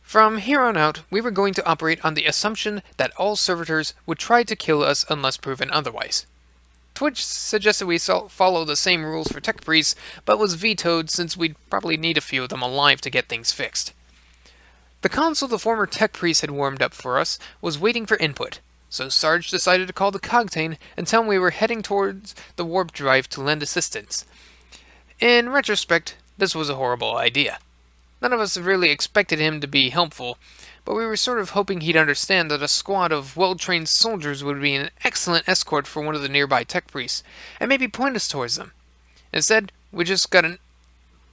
From here on out, we were going to operate on the assumption that all servitors would try to kill us unless proven otherwise. Twitch suggested we follow the same rules for tech priests, but was vetoed since we'd probably need a few of them alive to get things fixed. The console the former tech priest had warmed up for us was waiting for input, so Sarge decided to call the Cogtain and tell him we were heading towards the warp drive to lend assistance. In retrospect, this was a horrible idea. None of us really expected him to be helpful, but we were sort of hoping he'd understand that a squad of well-trained soldiers would be an excellent escort for one of the nearby tech priests, and maybe point us towards them. Instead, we just got a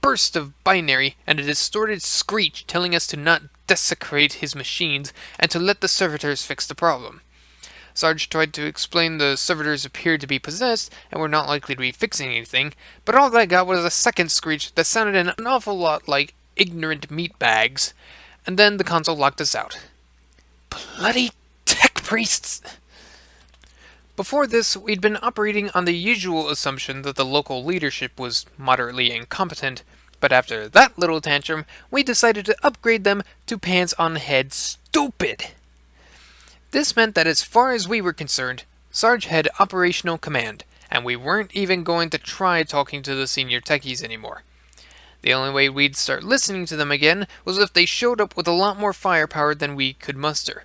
burst of binary and a distorted screech telling us to not desecrate his machines and to let the servitors fix the problem. Sarge tried to explain the servitors appeared to be possessed and were not likely to be fixing anything, but all I got was a second screech that sounded an awful lot like ignorant meatbags, and then the console locked us out. Bloody tech priests! Before this, we'd been operating on the usual assumption that the local leadership was moderately incompetent, but after that little tantrum, we decided to upgrade them to pants on head stupid. This meant that as far as we were concerned, Sarge had operational command, and we weren't even going to try talking to the senior techies anymore. The only way we'd start listening to them again was if they showed up with a lot more firepower than we could muster.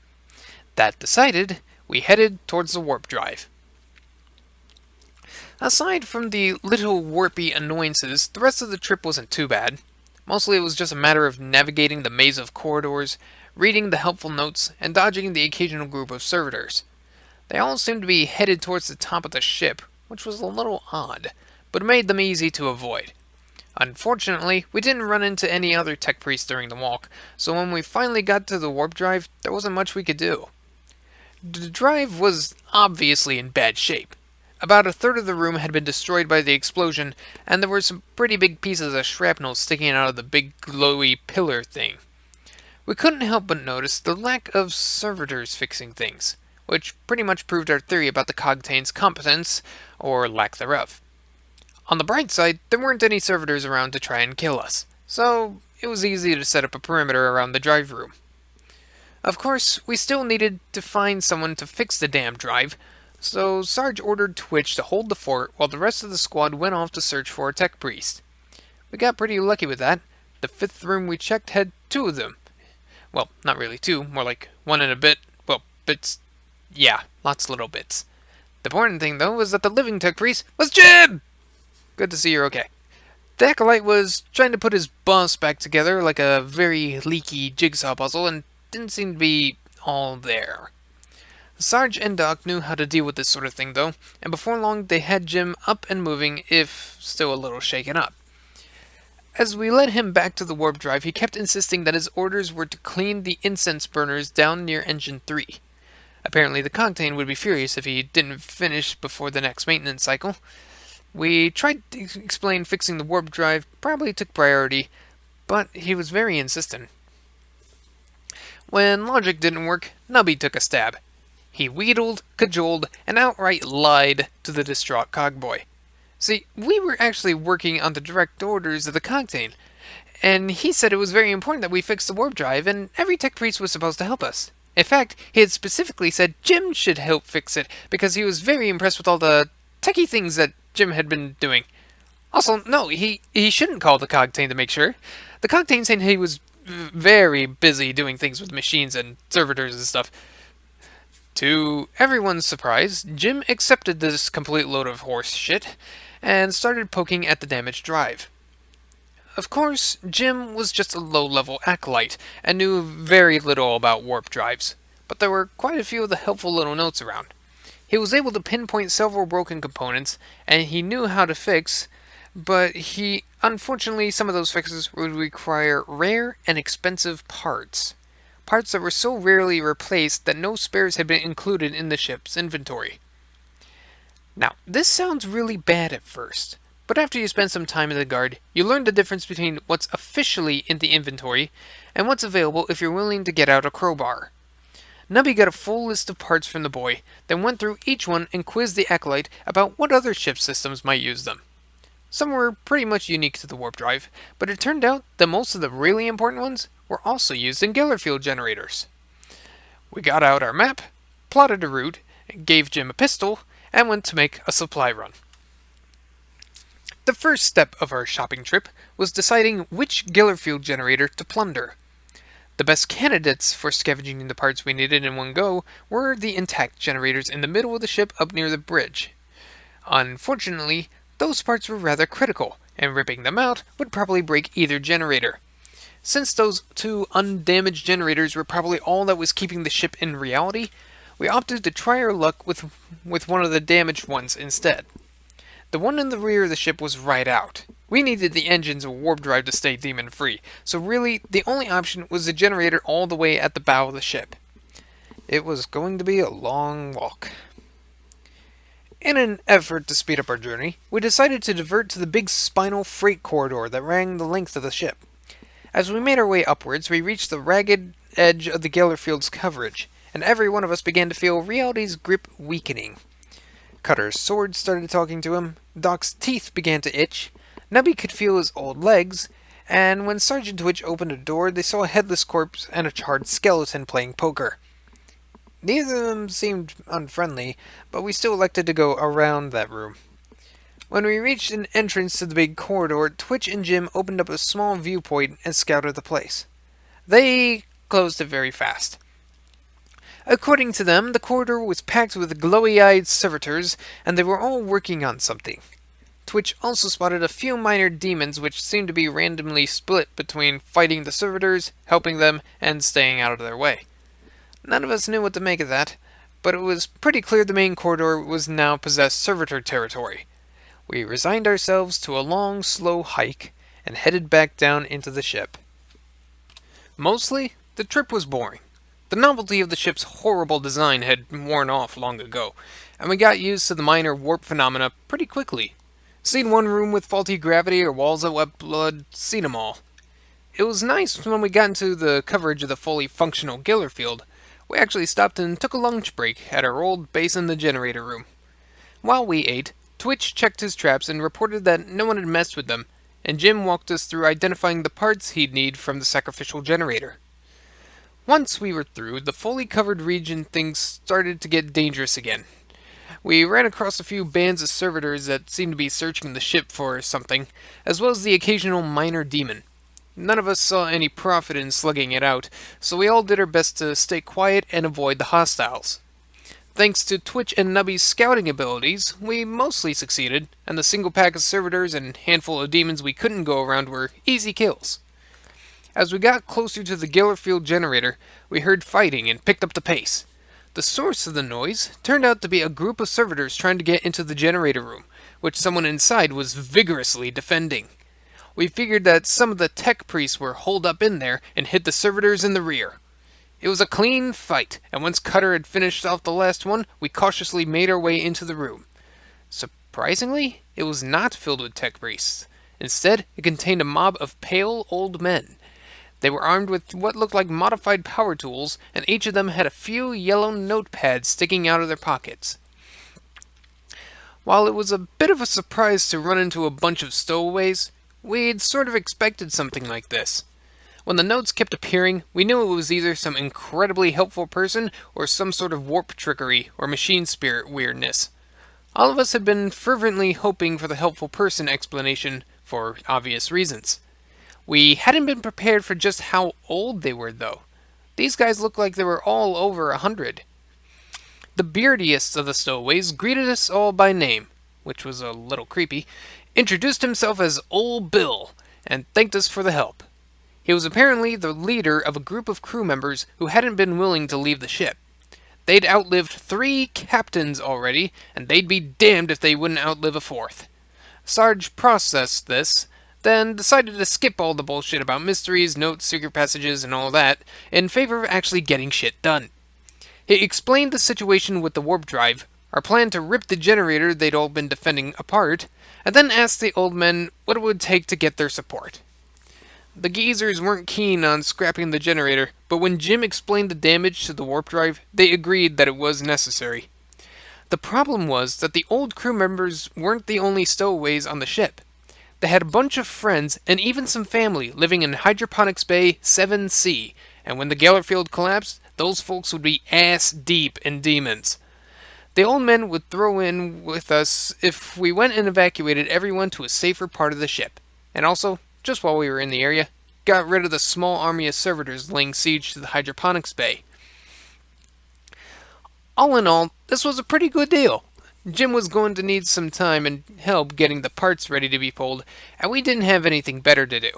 That decided, we headed towards the warp drive. Aside from the little warpy annoyances, the rest of the trip wasn't too bad. Mostly it was just a matter of navigating the maze of corridors, reading the helpful notes, and dodging the occasional group of servitors. They all seemed to be headed towards the top of the ship, which was a little odd, but made them easy to avoid. Unfortunately, we didn't run into any other tech priests during the walk, so when we finally got to the warp drive, there wasn't much we could do. The drive was obviously in bad shape. About a third of the room had been destroyed by the explosion, and there were some pretty big pieces of shrapnel sticking out of the big glowy pillar thing. We couldn't help but notice the lack of servitors fixing things, which pretty much proved our theory about the Cogtain's competence, or lack thereof. On the bright side, there weren't any servitors around to try and kill us, so it was easy to set up a perimeter around the drive room. Of course, we still needed to find someone to fix the damn drive, so Sarge ordered Twitch to hold the fort while the rest of the squad went off to search for a tech priest. We got pretty lucky with that. The fifth room we checked had two of them. Well, not really two, more like one and a bit. Well, bits. Yeah, lots of little bits. The important thing, though, was that the living tech priest was Jim! Good to see you're okay. The acolyte was trying to put his boss back together like a very leaky jigsaw puzzle and didn't seem to be all there. Sarge and Doc knew how to deal with this sort of thing, though, and before long they had Jim up and moving, if still a little shaken up. As we led him back to the warp drive, he kept insisting that his orders were to clean the incense burners down near Engine 3. Apparently the Cogtain would be furious if he didn't finish before the next maintenance cycle. We tried to explain fixing the warp drive probably took priority, but he was very insistent. When logic didn't work, Nubby took a stab. He wheedled, cajoled, and outright lied to the distraught cogboy. See, we were actually working on the direct orders of the Cogtain, and he said it was very important that we fix the warp drive, and every tech priest was supposed to help us. In fact, he had specifically said Jim should help fix it, because he was very impressed with all the techie things that Jim had been doing. Also, no, he shouldn't call the Cogtain to make sure. The Cogtain said he was very busy doing things with machines and servitors and stuff. To everyone's surprise, Jim accepted this complete load of horse shit and started poking at the damaged drive. Of course, Jim was just a low-level acolyte and knew very little about warp drives, but there were quite a few of the helpful little notes around. He was able to pinpoint several broken components, and he knew how to fix, but unfortunately, some of those fixes would require rare and expensive parts. Parts that were so rarely replaced that no spares had been included in the ship's inventory. Now, this sounds really bad at first, but after you spend some time in the Guard, you learn the difference between what's officially in the inventory and what's available if you're willing to get out a crowbar. Nubby got a full list of parts from the boy, then went through each one and quizzed the acolyte about what other ship systems might use them. Some were pretty much unique to the warp drive, but it turned out that most of the really important ones were also used in Gellerfield generators. We got out our map, plotted a route, gave Jim a pistol, and went to make a supply run. The first step of our shopping trip was deciding which Gellerfield generator to plunder. The best candidates for scavenging the parts we needed in one go were the intact generators in the middle of the ship up near the bridge. Unfortunately, those parts were rather critical, and ripping them out would probably break either generator. Since those two undamaged generators were probably all that was keeping the ship in reality, we opted to try our luck with one of the damaged ones instead. The one in the rear of the ship was right out. We needed the engines of warp drive to stay demon-free, so really the only option was the generator all the way at the bow of the ship. It was going to be a long walk. In an effort to speed up our journey, we decided to divert to the big spinal freight corridor that ran the length of the ship. As we made our way upwards, we reached the ragged edge of the Gellerfield's coverage, and every one of us began to feel reality's grip weakening. Cutter's sword started talking to him, Doc's teeth began to itch, Nubby could feel his old legs, and when Sergeant Twitch opened a door, they saw a headless corpse and a charred skeleton playing poker. Neither of them seemed unfriendly, but we still elected to go around that room. When we reached an entrance to the big corridor, Twitch and Jim opened up a small viewpoint and scouted the place. They closed it very fast. According to them, the corridor was packed with glowy-eyed servitors, and they were all working on something. Twitch also spotted a few minor demons which seemed to be randomly split between fighting the servitors, helping them, and staying out of their way. None of us knew what to make of that, but it was pretty clear the main corridor was now possessed servitor territory. We resigned ourselves to a long, slow hike, and headed back down into the ship. Mostly, the trip was boring. The novelty of the ship's horrible design had worn off long ago, and we got used to the minor warp phenomena pretty quickly. Seen one room with faulty gravity or walls that wept blood, seen 'em all. It was nice when we got into the coverage of the fully functional Gellerfield. We actually stopped and took a lunch break at our old base in the generator room. While we ate, Twitch checked his traps and reported that no one had messed with them, and Jim walked us through identifying the parts he'd need from the sacrificial generator. Once we were through, the fully covered region things started to get dangerous again. We ran across a few bands of servitors that seemed to be searching the ship for something, as well as the occasional minor demon. None of us saw any profit in slugging it out, so we all did our best to stay quiet and avoid the hostiles. Thanks to Twitch and Nubby's scouting abilities, we mostly succeeded, and the single pack of servitors and handful of demons we couldn't go around were easy kills. As we got closer to the Gellerfield generator, we heard fighting and picked up the pace. The source of the noise turned out to be a group of servitors trying to get into the generator room, which someone inside was vigorously defending. We figured that some of the tech priests were holed up in there and hit the servitors in the rear. It was a clean fight, and once Cutter had finished off the last one, we cautiously made our way into the room. Surprisingly, it was not filled with tech priests. Instead, it contained a mob of pale old men. They were armed with what looked like modified power tools, and each of them had a few yellow notepads sticking out of their pockets. While it was a bit of a surprise to run into a bunch of stowaways, we'd sort of expected something like this. When the notes kept appearing, we knew it was either some incredibly helpful person or some sort of warp trickery or machine spirit weirdness. All of us had been fervently hoping for the helpful person explanation for obvious reasons. We hadn't been prepared for just how old they were, though. These guys looked like they were all over 100. The beardiest of the stowaways greeted us all by name, which was a little creepy, introduced himself as Old Bill, and thanked us for the help. He was apparently the leader of a group of crew members who hadn't been willing to leave the ship. They'd outlived 3 captains already, and they'd be damned if they wouldn't outlive a 4th. Sarge processed this, then decided to skip all the bullshit about mysteries, notes, secret passages, and all that, in favor of actually getting shit done. He explained the situation with the warp drive, our plan to rip the generator they'd all been defending apart, and then asked the old men what it would take to get their support. The geezers weren't keen on scrapping the generator, but when Jim explained the damage to the warp drive, they agreed that it was necessary. The problem was that the old crew members weren't the only stowaways on the ship. They had a bunch of friends and even some family living in Hydroponics Bay 7C, and when the Geller field collapsed, those folks would be ass deep in demons. The old men would throw in with us if we went and evacuated everyone to a safer part of the ship, and also, just while we were in the area, got rid of the small army of servitors laying siege to the Hydroponics Bay. All in all, this was a pretty good deal. Jim was going to need some time and help getting the parts ready to be pulled, and we didn't have anything better to do.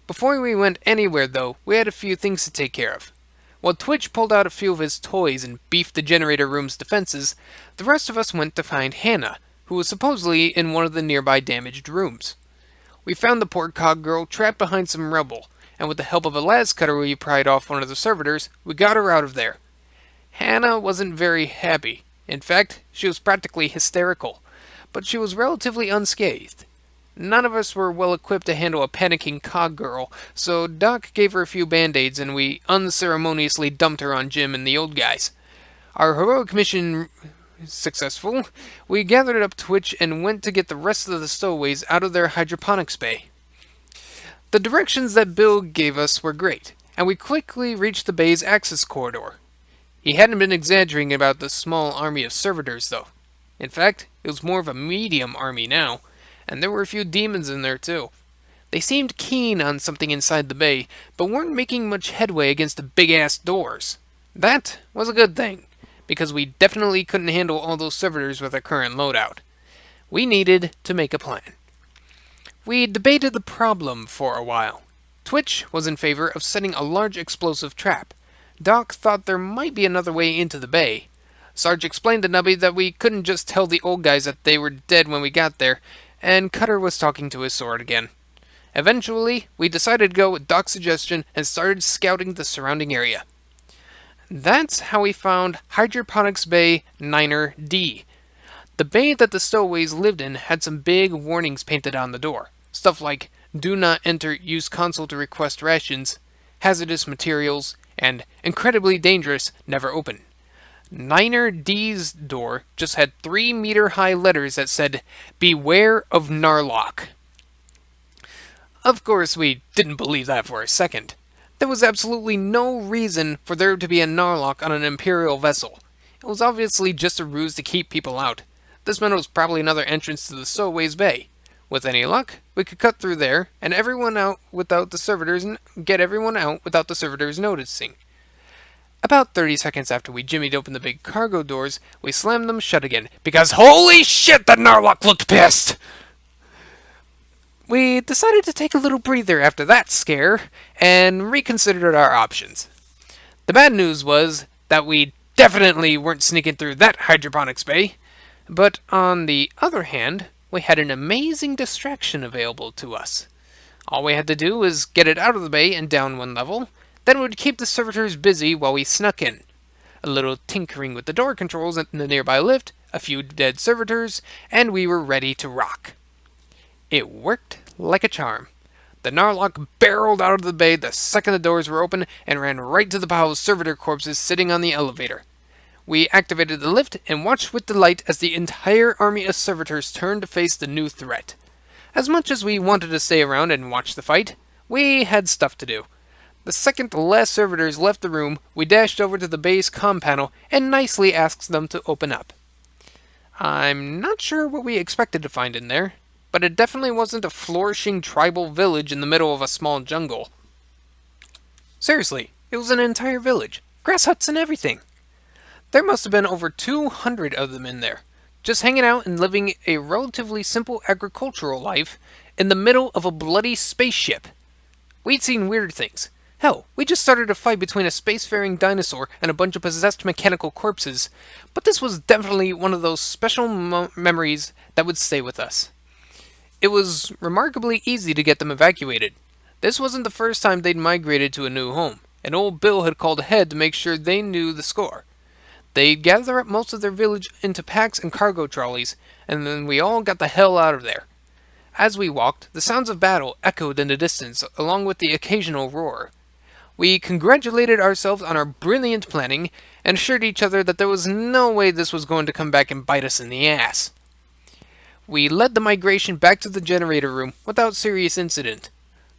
Before we went anywhere, though, we had a few things to take care of. While Twitch pulled out a few of his toys and beefed the generator room's defenses, the rest of us went to find Hannah, who was supposedly in one of the nearby damaged rooms. We found the poor cog girl trapped behind some rubble, and with the help of a las cutter we pried off one of the servitors, we got her out of there. Hannah wasn't very happy. In fact, she was practically hysterical, but she was relatively unscathed. None of us were well equipped to handle a panicking cog girl, so Doc gave her a few band-aids and we unceremoniously dumped her on Jim and the old guys. Our heroic mission successful, we gathered up Twitch and went to get the rest of the stowaways out of their hydroponics bay. The directions that Bill gave us were great, and we quickly reached the bay's access corridor. He hadn't been exaggerating about the small army of servitors, though. In fact, it was more of a medium army now, and there were a few demons in there too. They seemed keen on something inside the bay, but weren't making much headway against the big-ass doors. That was a good thing, because we definitely couldn't handle all those servitors with our current loadout. We needed to make a plan. We debated the problem for a while. Twitch was in favor of setting a large explosive trap. Doc thought there might be another way into the bay. Sarge explained to Nubby that we couldn't just tell the old guys that they were dead when we got there, and Cutter was talking to his sword again. Eventually, we decided to go with Doc's suggestion and started scouting the surrounding area. That's how we found Hydroponics Bay 9er D. The bay that the stowaways lived in had some big warnings painted on the door. Stuff like, do not enter, use console to request rations, hazardous materials, and incredibly dangerous, never open. 9er D's door just had 3-meter-high letters that said, beware of Narlock. Of course, we didn't believe that for a second. There was absolutely no reason for there to be a Narlock on an Imperial vessel. It was obviously just a ruse to keep people out. This meant it was probably another entrance to the Stowaways Bay. With any luck, we could cut through there and get everyone out without the servitors noticing. About 30 seconds after we jimmied open the big cargo doors, we slammed them shut again, because holy shit, the Narlock looked pissed! We decided to take a little breather after that scare, and reconsidered our options. The bad news was that we definitely weren't sneaking through that hydroponics bay, but on the other hand, we had an amazing distraction available to us. All we had to do was get it out of the bay and down one level, then it would keep the servitors busy while we snuck in. A little tinkering with the door controls in the nearby lift, a few dead servitors, and we were ready to rock. It worked like a charm. The Narlock barreled out of the bay the second the doors were open and ran right to the pile of servitor corpses sitting on the elevator. We activated the lift and watched with delight as the entire army of servitors turned to face the new threat. As much as we wanted to stay around and watch the fight, we had stuff to do. The second the last servitors left the room, we dashed over to the bay's comm panel and nicely asked them to open up. I'm not sure what we expected to find in there, but it definitely wasn't a flourishing tribal village in the middle of a small jungle. Seriously, it was an entire village, grass huts and everything. There must have been over 200 of them in there, just hanging out and living a relatively simple agricultural life in the middle of a bloody spaceship. We'd seen weird things. Hell, we just started a fight between a spacefaring dinosaur and a bunch of possessed mechanical corpses, but this was definitely one of those special memories that would stay with us. It was remarkably easy to get them evacuated. This wasn't the first time they'd migrated to a new home, and old Bill had called ahead to make sure they knew the score. They'd gather up most of their village into packs and cargo trolleys, and then we all got the hell out of there. As we walked, the sounds of battle echoed in the distance, along with the occasional roar. We congratulated ourselves on our brilliant planning, and assured each other that there was no way this was going to come back and bite us in the ass. We led the migration back to the generator room without serious incident.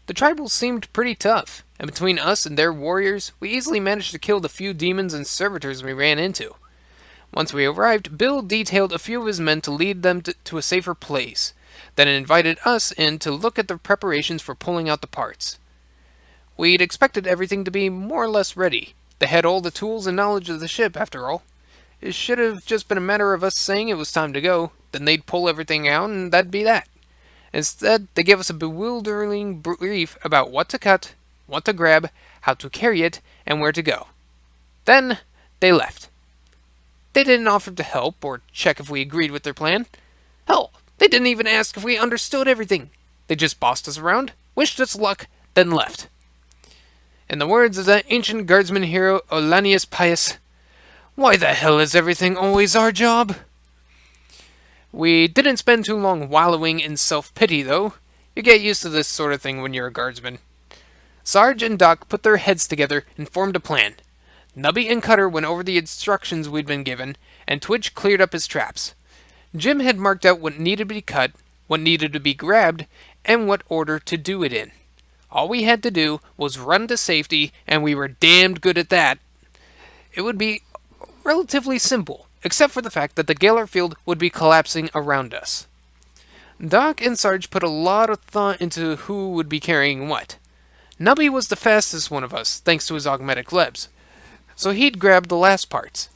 The tribals seemed pretty tough, and between us and their warriors, we easily managed to kill the few demons and servitors we ran into. Once we arrived, Bill detailed a few of his men to lead them to a safer place, then invited us in to look at the preparations for pulling out the parts. We'd expected everything to be more or less ready. They had all the tools and knowledge of the ship, after all. It should have just been a matter of us saying it was time to go, then they'd pull everything out and that'd be that. Instead, they gave us a bewildering brief about what to cut, what to grab, how to carry it, and where to go. Then, they left. They didn't offer to help or check if we agreed with their plan. Hell, they didn't even ask if we understood everything. They just bossed us around, wished us luck, then left. In the words of that ancient guardsman hero Olanius Pius, "Why the hell is everything always our job?" We didn't spend too long wallowing in self-pity, though. You get used to this sort of thing when you're a guardsman. Sarge and Doc put their heads together and formed a plan. Nubby and Cutter went over the instructions we'd been given, and Twitch cleared up his traps. Jim had marked out what needed to be cut, what needed to be grabbed, and what order to do it in. All we had to do was run to safety, and we were damned good at that. It would be relatively simple, except for the fact that the Galar field would be collapsing around us. Doc and Sarge put a lot of thought into who would be carrying what. Nubby was the fastest one of us, thanks to his augmetic lebs, so he'd grab the last parts.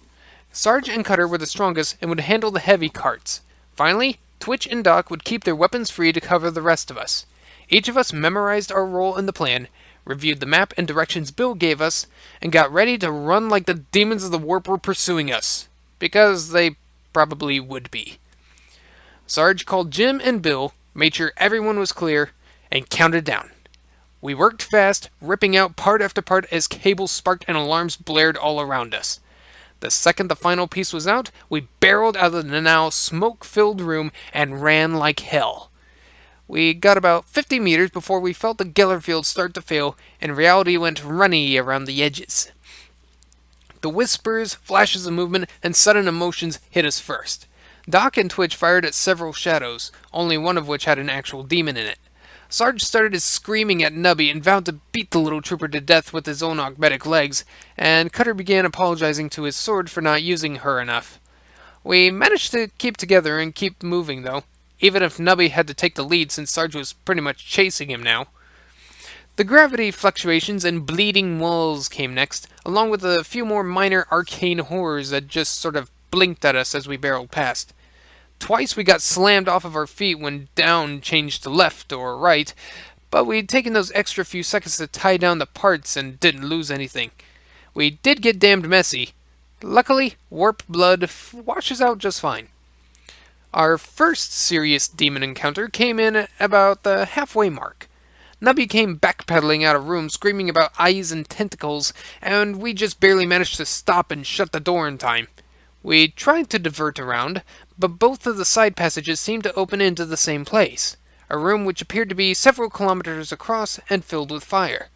Sarge and Cutter were the strongest and would handle the heavy carts. Finally, Twitch and Doc would keep their weapons free to cover the rest of us. Each of us memorized our role in the plan, reviewed the map and directions Bill gave us, and got ready to run like the demons of the warp were pursuing us. Because they probably would be. Sarge called Jim and Bill, made sure everyone was clear, and counted down. We worked fast, ripping out part after part as cables sparked and alarms blared all around us. The second the final piece was out, we barreled out of the now smoke-filled room and ran like hell. We got about 50 meters before we felt the Geller field start to fail, and reality went runny around the edges. The whispers, flashes of movement, and sudden emotions hit us first. Doc and Twitch fired at several shadows, only one of which had an actual demon in it. Sarge started screaming at Nubby and vowed to beat the little trooper to death with his own augmetic legs, and Cutter began apologizing to his sword for not using her enough. We managed to keep together and keep moving, though, even if Nubby had to take the lead since Sarge was pretty much chasing him now. The gravity fluctuations and bleeding walls came next, along with a few more minor arcane horrors that just sort of blinked at us as we barreled past. Twice we got slammed off of our feet when down changed to left or right, but we'd taken those extra few seconds to tie down the parts and didn't lose anything. We did get damned messy. Luckily, warp blood washes out just fine. Our first serious demon encounter came in at about the halfway mark. Nubby came backpedaling out of room screaming about eyes and tentacles, and we just barely managed to stop and shut the door in time. We tried to divert around, but both of the side passages seemed to open into the same place, a room which appeared to be several kilometers across and filled with fire.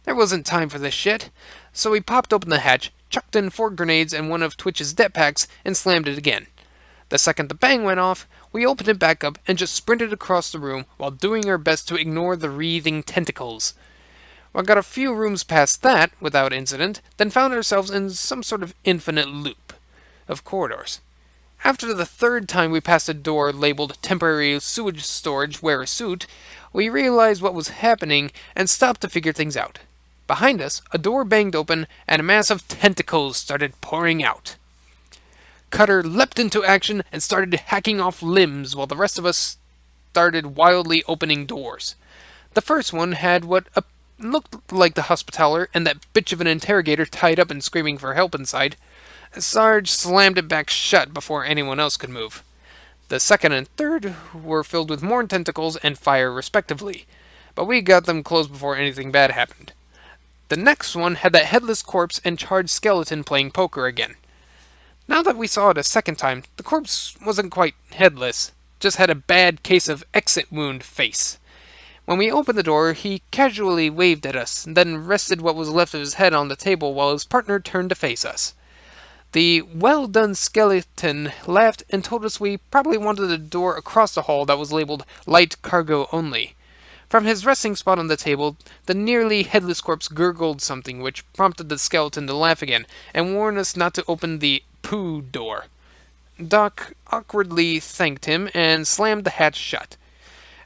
There wasn't time for this shit, so we popped open the hatch, chucked in 4 grenades and one of Twitch's det packs, and slammed it again. The second the bang went off, we opened it back up and just sprinted across the room while doing our best to ignore the wreathing tentacles. We got a few rooms past that, without incident, then found ourselves in some sort of infinite loop of corridors. After the third time we passed a door labeled Temporary Sewage Storage, Wear a Suit, we realized what was happening and stopped to figure things out. Behind us, a door banged open and a mass of tentacles started pouring out. Cutter leapt into action and started hacking off limbs while the rest of us started wildly opening doors. The first one had what looked like the Hospitaller and that bitch of an interrogator tied up and screaming for help inside. Sarge slammed it back shut before anyone else could move. The second and third were filled with more tentacles and fire respectively, but we got them closed before anything bad happened. The next one had that headless corpse and charred skeleton playing poker again. Now that we saw it a second time, the corpse wasn't quite headless, just had a bad case of exit wound face. When we opened the door, he casually waved at us, then rested what was left of his head on the table while his partner turned to face us. The well-done skeleton laughed and told us we probably wanted a door across the hall that was labeled Light Cargo Only. From his resting spot on the table, the nearly headless corpse gurgled something which prompted the skeleton to laugh again and warn us not to open the poo door. Doc awkwardly thanked him and slammed the hatch shut.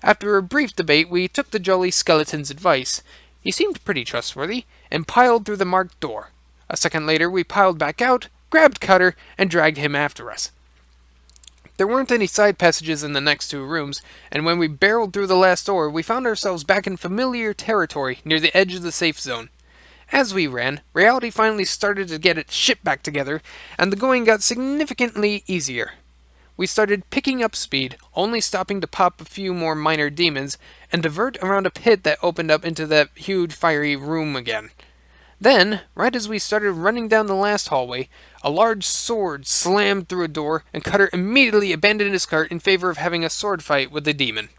After a brief debate, we took the jolly skeleton's advice. He seemed pretty trustworthy, and piled through the marked door. A second later, we piled back out, grabbed Cutter, and dragged him after us. There weren't any side passages in the next two rooms, and when we barreled through the last door, we found ourselves back in familiar territory near the edge of the safe zone. As we ran, reality finally started to get its shit back together, and the going got significantly easier. We started picking up speed, only stopping to pop a few more minor demons, and divert around a pit that opened up into that huge fiery room again. Then, right as we started running down the last hallway, a large sword slammed through a door, and Cutter immediately abandoned his cart in favor of having a sword fight with the demon.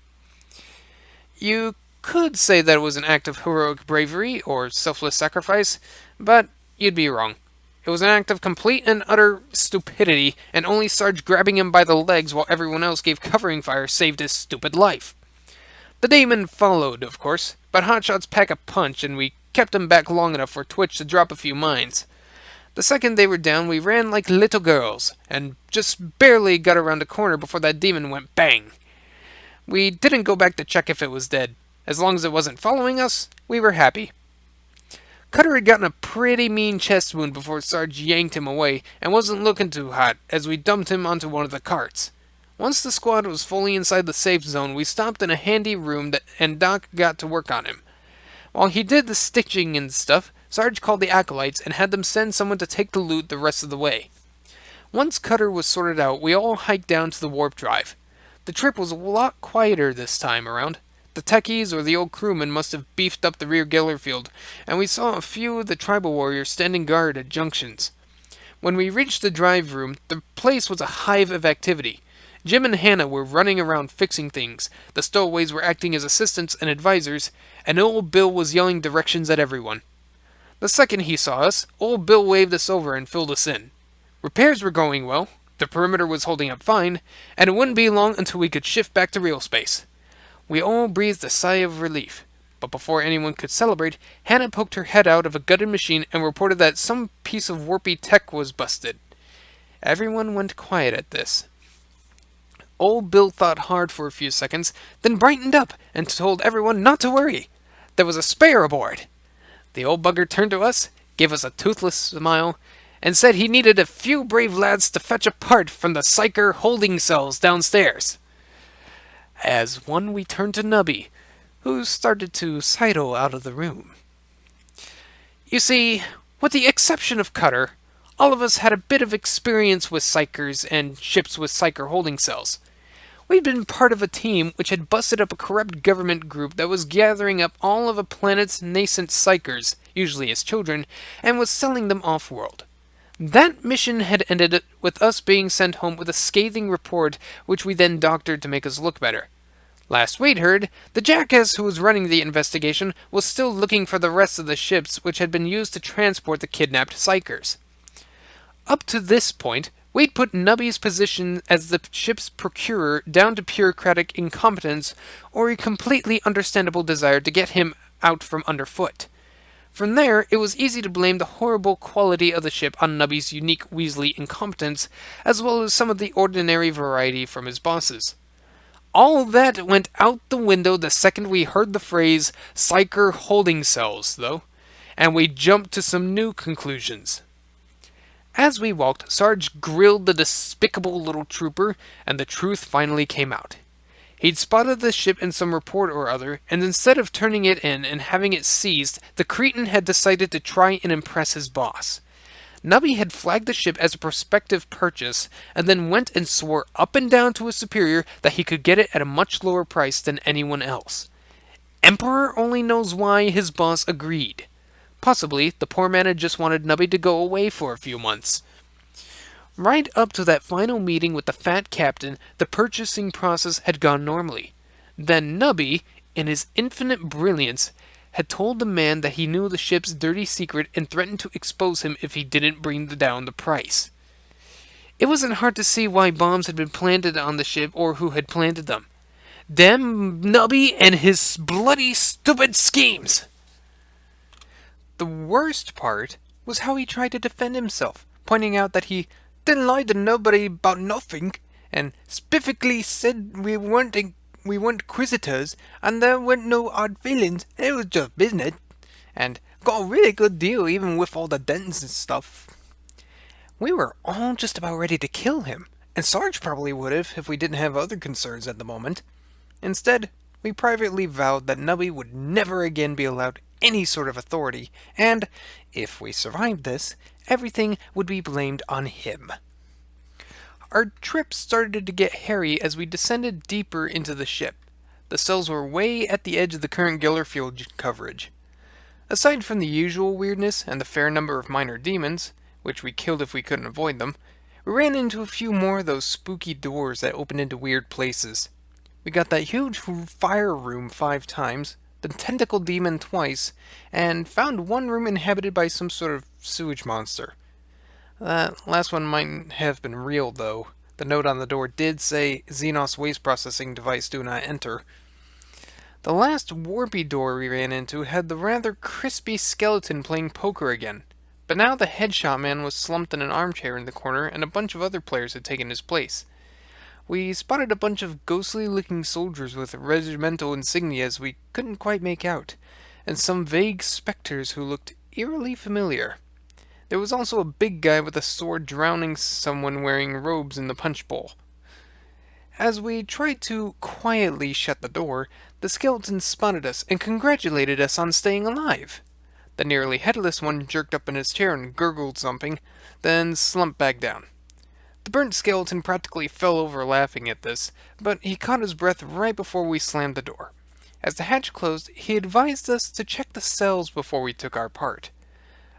You could say that it was an act of heroic bravery or selfless sacrifice, but you'd be wrong. It was an act of complete and utter stupidity, and only Sarge grabbing him by the legs while everyone else gave covering fire saved his stupid life. The demon followed, of course, but hotshots pack a punch, and we kept him back long enough for Twitch to drop a few mines. The second they were down, we ran like little girls, and just barely got around a corner before that demon went bang. We didn't go back to check if it was dead. As long as it wasn't following us, we were happy. Cutter had gotten a pretty mean chest wound before Sarge yanked him away, and wasn't looking too hot as we dumped him onto one of the carts. Once the squad was fully inside the safe zone, we stopped in a handy room and Doc got to work on him. While he did the stitching and stuff, Sarge called the acolytes and had them send someone to take the loot the rest of the way. Once Cutter was sorted out, we all hiked down to the warp drive. The trip was a lot quieter this time around. The techies or the old crewmen must have beefed up the rear Geller field, and we saw a few of the tribal warriors standing guard at junctions. When we reached the drive room, the place was a hive of activity. Jim and Hannah were running around fixing things, the stowaways were acting as assistants and advisors, and old Bill was yelling directions at everyone. The second he saw us, old Bill waved us over and filled us in. Repairs were going well, the perimeter was holding up fine, and it wouldn't be long until we could shift back to real space. We all breathed a sigh of relief, but before anyone could celebrate, Hannah poked her head out of a gutted machine and reported that some piece of warpy tech was busted. Everyone went quiet at this. Old Bill thought hard for a few seconds, then brightened up and told everyone not to worry. There was a spare aboard. The old bugger turned to us, gave us a toothless smile, and said he needed a few brave lads to fetch a part from the psyker holding cells downstairs. As one we turned to Nubby, who started to sidle out of the room. You see, with the exception of Cutter, all of us had a bit of experience with psychers and ships with psyker holding cells. We'd been part of a team which had busted up a corrupt government group that was gathering up all of a planet's nascent psychers, usually as children, and was selling them off-world. That mission had ended with us being sent home with a scathing report which we then doctored to make us look better. Last we'd heard, the jackass who was running the investigation was still looking for the rest of the ships which had been used to transport the kidnapped psychers. Up to this point, we'd put Nubby's position as the ship's procurer down to bureaucratic incompetence or a completely understandable desire to get him out from underfoot. From there, it was easy to blame the horrible quality of the ship on Nubby's unique Weasley incompetence, as well as some of the ordinary variety from his bosses. All that went out the window the second we heard the phrase psyker holding cells, though, and we jumped to some new conclusions. As we walked, Sarge grilled the despicable little trooper, and the truth finally came out. He'd spotted the ship in some report or other, and instead of turning it in and having it seized, the Cretan had decided to try and impress his boss. Nubby had flagged the ship as a prospective purchase, and then went and swore up and down to his superior that he could get it at a much lower price than anyone else. Emperor only knows why his boss agreed. Possibly, the poor man had just wanted Nubby to go away for a few months. Right up to that final meeting with the fat captain, the purchasing process had gone normally. Then Nubby, in his infinite brilliance, had told the man that he knew the ship's dirty secret and threatened to expose him if he didn't bring down the price. It wasn't hard to see why bombs had been planted on the ship or who had planted them. Damn Nubby and his bloody stupid schemes! The worst part was how he tried to defend himself, pointing out that he didn't lie to nobody about nothing, and specifically said we weren't inquisitors, and there weren't no odd feelings, it was just business, and got a really good deal even with all the dents and stuff. We were all just about ready to kill him, and Sarge probably would have if we didn't have other concerns at the moment. Instead, we privately vowed that Nubby would never again be allowed any sort of authority, and, if we survived this, everything would be blamed on him. Our trip started to get hairy as we descended deeper into the ship. The cells were way at the edge of the current Giller field coverage. Aside from the usual weirdness and the fair number of minor demons, which we killed if we couldn't avoid them, we ran into a few more of those spooky doors that opened into weird places. We got that huge fire room 5 times, the tentacle demon twice, and found one room inhabited by some sort of sewage monster. That last one might have been real, though. The note on the door did say, Xenos waste processing device do not enter. The last warpy door we ran into had the rather crispy skeleton playing poker again, but now the headshot man was slumped in an armchair in the corner and a bunch of other players had taken his place. We spotted a bunch of ghostly-looking soldiers with regimental insignias we couldn't quite make out, and some vague specters who looked eerily familiar. There was also a big guy with a sword drowning someone wearing robes in the punch bowl. As we tried to quietly shut the door, the skeleton spotted us and congratulated us on staying alive. The nearly headless one jerked up in his chair and gurgled something, then slumped back down. The burnt skeleton practically fell over laughing at this, but he caught his breath right before we slammed the door. As the hatch closed, he advised us to check the cells before we took our part.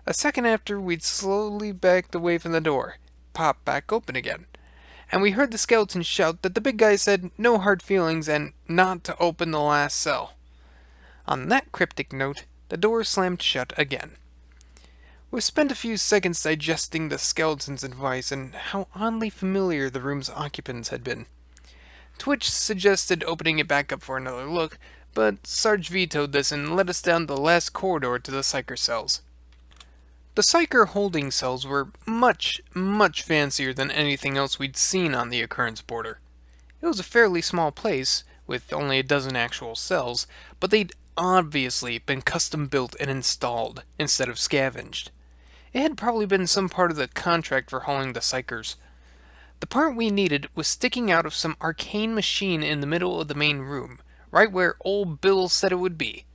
A second after, we'd slowly backed away from the door, popped back open again, and we heard the skeleton shout that the big guy said no hard feelings and not to open the last cell. On that cryptic note, the door slammed shut again. We spent a few seconds digesting the skeleton's advice and how oddly familiar the room's occupants had been. Twitch suggested opening it back up for another look, but Sarge vetoed this and led us down the last corridor to the psyker cells. The psyker holding cells were much, much fancier than anything else we'd seen on the occurrence border. It was a fairly small place, with only a dozen actual cells, but they'd obviously been custom built and installed, instead of scavenged. It had probably been some part of the contract for hauling the psychers. The part we needed was sticking out of some arcane machine in the middle of the main room, right where old Bill said it would be.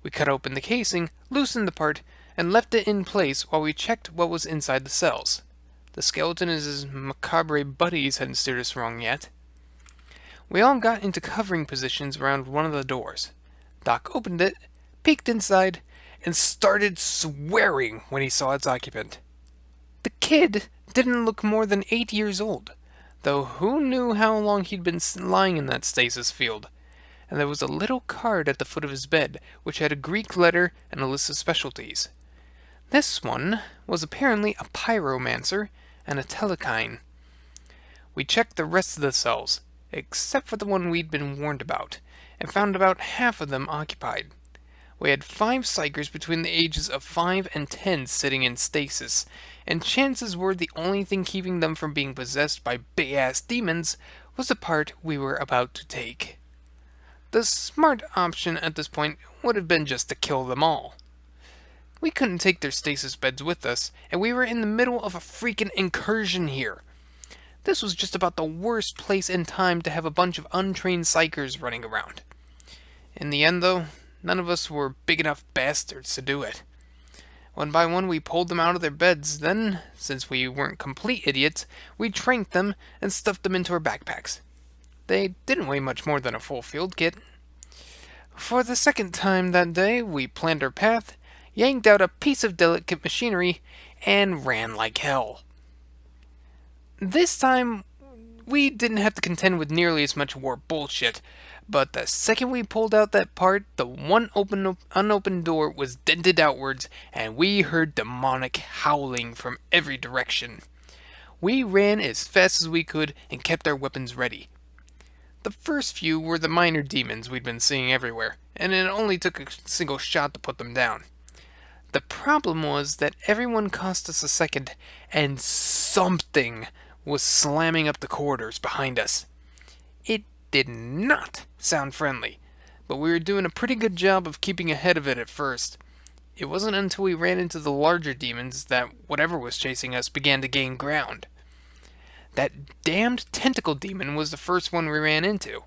We cut open the casing, loosened the part, and left it in place while we checked what was inside the cells. The skeleton and his macabre buddies hadn't steered us wrong yet. We all got into covering positions around one of the doors. Doc opened it, peeked inside, and started swearing when he saw its occupant. The kid didn't look more than 8 years old, though who knew how long he'd been lying in that stasis field. And there was a little card at the foot of his bed, which had a Greek letter and a list of specialties. This one was apparently a pyromancer and a telekine. We checked the rest of the cells, except for the one we'd been warned about, and found about half of them occupied. We had 5 psychers between the ages of 5 and 10 sitting in stasis, and chances were the only thing keeping them from being possessed by big-ass demons was the part we were about to take. The smart option at this point would have been just to kill them all. We couldn't take their stasis beds with us, and we were in the middle of a freaking incursion here. This was just about the worst place and time to have a bunch of untrained psychers running around. In the end, though, none of us were big enough bastards to do it. One by one we pulled them out of their beds, then, since we weren't complete idiots, we tranked them and stuffed them into our backpacks. They didn't weigh much more than a full field kit. For the second time that day, we planned our path, yanked out a piece of delicate machinery, and ran like hell. This time, we didn't have to contend with nearly as much war bullshit, but the second we pulled out that part, the one unopened door was dented outwards, and we heard demonic howling from every direction. We ran as fast as we could and kept our weapons ready. The first few were the minor demons we'd been seeing everywhere, and it only took a single shot to put them down. The problem was that everyone cost us a second, and something was slamming up the corridors behind us. It did not sound friendly, but we were doing a pretty good job of keeping ahead of it at first. It wasn't until we ran into the larger demons that whatever was chasing us began to gain ground. That damned tentacle demon was the first one we ran into.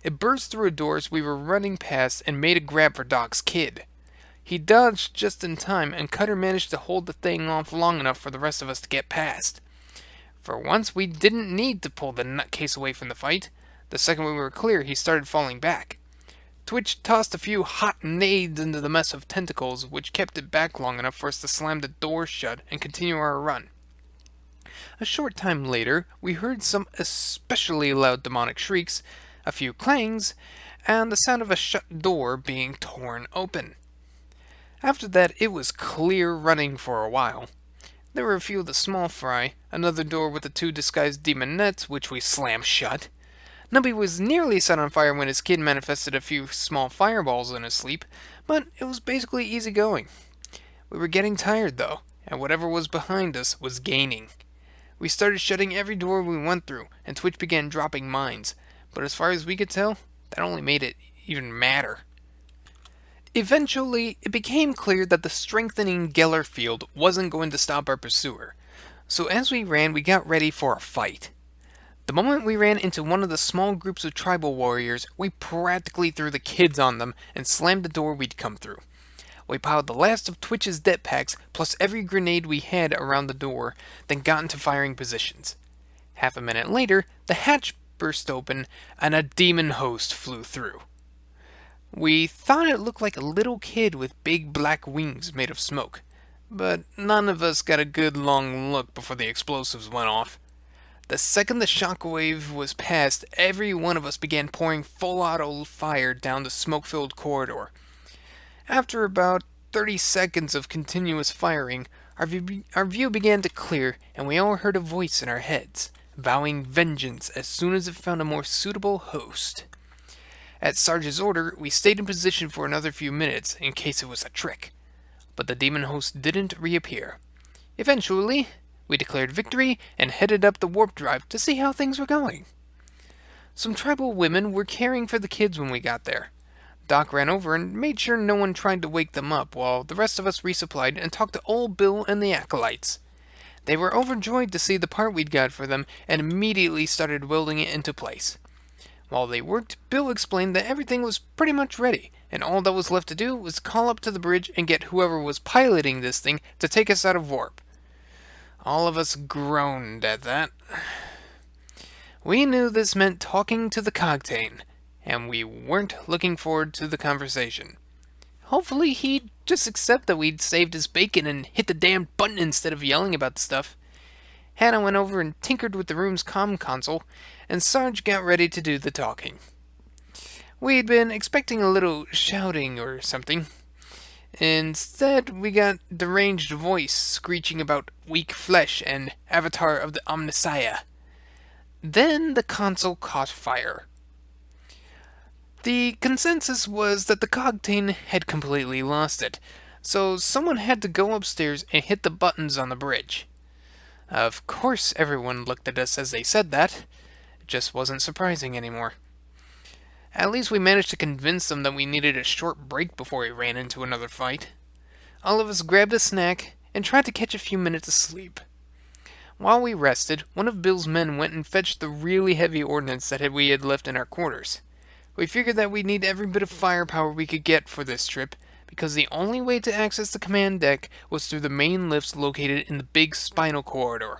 It burst through a door as we were running past and made a grab for Doc's kid. He dodged just in time, and Cutter managed to hold the thing off long enough for the rest of us to get past. For once, we didn't need to pull the nutcase away from the fight. The second we were clear, he started falling back. Twitch tossed a few hot nades into the mess of tentacles, which kept it back long enough for us to slam the door shut and continue our run. A short time later, we heard some especially loud demonic shrieks, a few clangs, and the sound of a shut door being torn open. After that, it was clear running for a while. There were a few of the small fry, another door with the two disguised demonettes, which we slammed shut. Nubby was nearly set on fire when his kid manifested a few small fireballs in his sleep, but it was basically easy going. We were getting tired, though, and whatever was behind us was gaining. We started shutting every door we went through, and Twitch began dropping mines, but as far as we could tell, that only made it even madder. Eventually, it became clear that the strengthening Geller field wasn't going to stop our pursuer, so as we ran, we got ready for a fight. The moment we ran into one of the small groups of tribal warriors, we practically threw the kids on them and slammed the door we'd come through. We piled the last of Twitch's det packs, plus every grenade we had around the door, then got into firing positions. Half a minute later, the hatch burst open, and a demon host flew through. We thought it looked like a little kid with big black wings made of smoke, but none of us got a good long look before the explosives went off. The second the shockwave was past, every one of us began pouring full auto fire down the smoke-filled corridor. After about 30 seconds of continuous firing, our view began to clear, and we all heard a voice in our heads, vowing vengeance as soon as it found a more suitable host. At Sarge's order, we stayed in position for another few minutes, in case it was a trick. But the demon host didn't reappear. Eventually, we declared victory and headed up the warp drive to see how things were going. Some tribal women were caring for the kids when we got there. Doc ran over and made sure no one tried to wake them up, while the rest of us resupplied and talked to old Bill and the acolytes. They were overjoyed to see the part we'd got for them and immediately started welding it into place. While they worked, Bill explained that everything was pretty much ready, and all that was left to do was call up to the bridge and get whoever was piloting this thing to take us out of warp. All of us groaned at that. We knew this meant talking to the Cogtain, and we weren't looking forward to the conversation. Hopefully he'd just accept that we'd saved his bacon and hit the damn button instead of yelling about the stuff. Hannah went over and tinkered with the room's comm console, and Sarge got ready to do the talking. We'd been expecting a little shouting or something. Instead, we got deranged voice screeching about weak flesh and avatar of the Omnissiah. Then the console caught fire. The consensus was that the Cogtain had completely lost it, so someone had to go upstairs and hit the buttons on the bridge. Of course everyone looked at us as they said that. It just wasn't surprising anymore. At least we managed to convince them that we needed a short break before we ran into another fight. All of us grabbed a snack and tried to catch a few minutes of sleep. While we rested, one of Bill's men went and fetched the really heavy ordnance that we had left in our quarters. We figured that we'd need every bit of firepower we could get for this trip, because the only way to access the command deck was through the main lifts located in the big spinal corridor,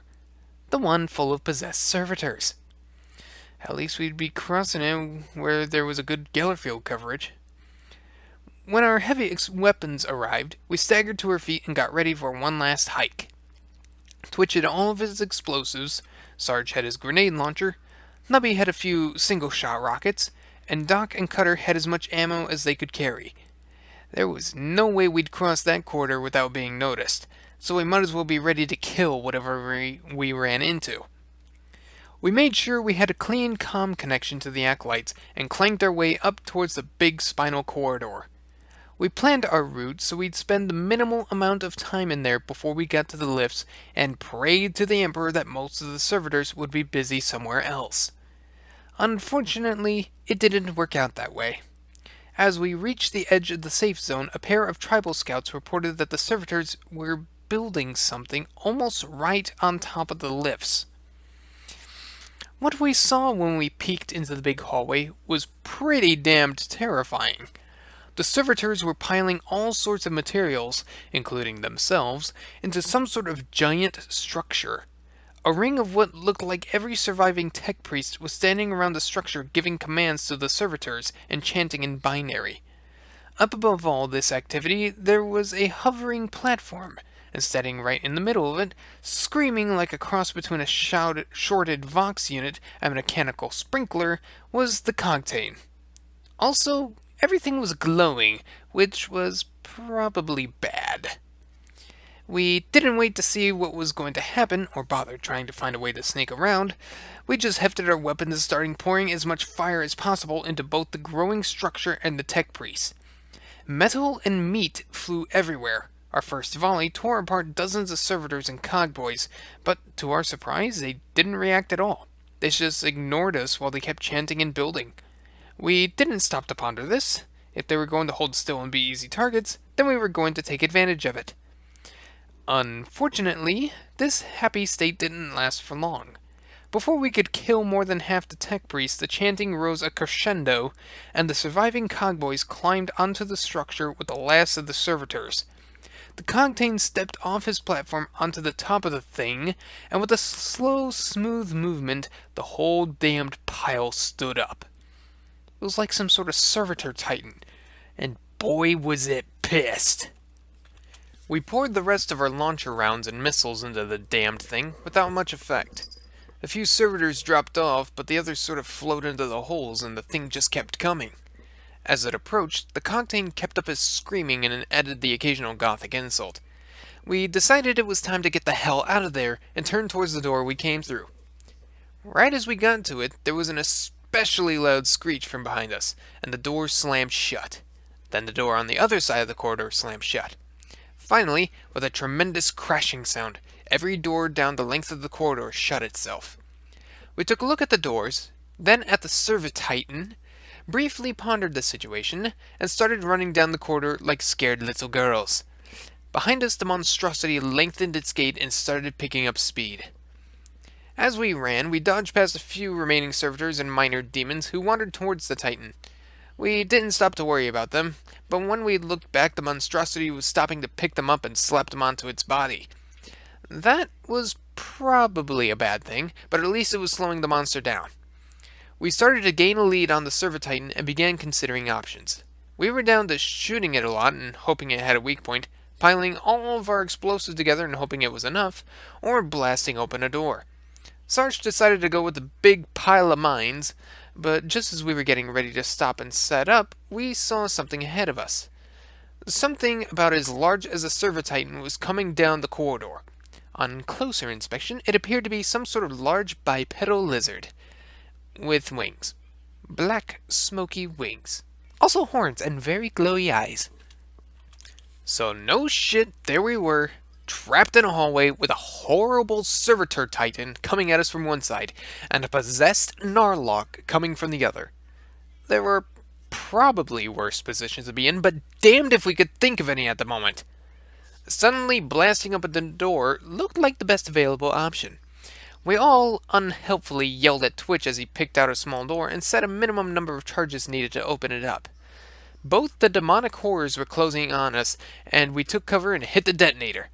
the one full of possessed servitors. At least we'd be crossing it where there was a good Gellerfield coverage. When our heavy weapons arrived, we staggered to our feet and got ready for one last hike. Twitch had all of his explosives, Sarge had his grenade launcher, Nubby had a few single-shot rockets, and Doc and Cutter had as much ammo as they could carry. There was no way we'd cross that corridor without being noticed, so we might as well be ready to kill whatever we ran into. We made sure we had a clean comm connection to the acolytes and clanked our way up towards the big spinal corridor. We planned our route so we'd spend the minimal amount of time in there before we got to the lifts and prayed to the Emperor that most of the servitors would be busy somewhere else. Unfortunately, it didn't work out that way. As we reached the edge of the safe zone, a pair of tribal scouts reported that the servitors were building something almost right on top of the lifts. What we saw when we peeked into the big hallway was pretty damned terrifying. The servitors were piling all sorts of materials, including themselves, into some sort of giant structure. A ring of what looked like every surviving tech priest was standing around the structure giving commands to the servitors and chanting in binary. Up above all this activity, there was a hovering platform, and standing right in the middle of it, screaming like a cross between a shorted Vox unit and a mechanical sprinkler, was the Cogtain. Also, everything was glowing, which was probably bad. We didn't wait to see what was going to happen, or bother trying to find a way to sneak around. We just hefted our weapons and started pouring as much fire as possible into both the growing structure and the tech priests. Metal and meat flew everywhere. Our first volley tore apart dozens of servitors and cogboys, but to our surprise, they didn't react at all. They just ignored us while they kept chanting and building. We didn't stop to ponder this. If they were going to hold still and be easy targets, then we were going to take advantage of it. Unfortunately, this happy state didn't last for long. Before we could kill more than half the tech priests, the chanting rose a crescendo, and the surviving cogboys climbed onto the structure with the last of the servitors. The Cogtain stepped off his platform onto the top of the thing, and with a slow, smooth movement, the whole damned pile stood up. It was like some sort of servitor titan, and boy was it pissed. We poured the rest of our launcher rounds and missiles into the damned thing without much effect. A few servitors dropped off, but the others sort of floated into the holes and the thing just kept coming. As it approached, the Cogtain kept up his screaming and added the occasional gothic insult. We decided it was time to get the hell out of there and turned towards the door we came through. Right as we got to it, there was an especially loud screech from behind us, and the door slammed shut. Then the door on the other side of the corridor slammed shut. Finally, with a tremendous crashing sound, every door down the length of the corridor shut itself. We took a look at the doors, then at the Servititan, briefly pondered the situation, and started running down the corridor like scared little girls. Behind us, the monstrosity lengthened its gait and started picking up speed. As we ran, we dodged past a few remaining servitors and minor demons who wandered towards the Titan. We didn't stop to worry about them, but when we looked back, the monstrosity was stopping to pick them up and slap them onto its body. That was probably a bad thing, but at least it was slowing the monster down. We started to gain a lead on the Servititan and began considering options. We were down to shooting it a lot and hoping it had a weak point, piling all of our explosives together and hoping it was enough, or blasting open a door. Sarge decided to go with the big pile of mines, but just as we were getting ready to stop and set up, we saw something ahead of us. Something about as large as a Servititan was coming down the corridor. On closer inspection, it appeared to be some sort of large bipedal lizard with wings. Black, smoky wings. Also horns and very glowy eyes. So no shit, there we were, trapped in a hallway with a horrible servitor titan coming at us from one side, and a possessed Narlock coming from the other. There were probably worse positions to be in, but damned if we could think of any at the moment. Suddenly, blasting open the door looked like the best available option. We all unhelpfully yelled at Twitch as he picked out a small door and set a minimum number of charges needed to open it up. Both the demonic horrors were closing on us, and we took cover and hit the detonator.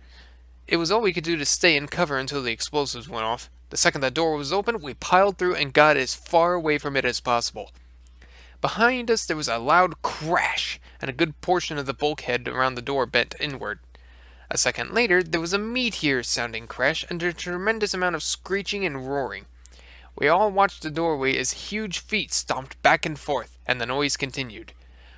It was all we could do to stay in cover until the explosives went off. The second the door was open, we piled through and got as far away from it as possible. Behind us there was a loud crash, and a good portion of the bulkhead around the door bent inward. A second later, there was a meteor-sounding crash and a tremendous amount of screeching and roaring. We all watched the doorway as huge feet stomped back and forth, and the noise continued.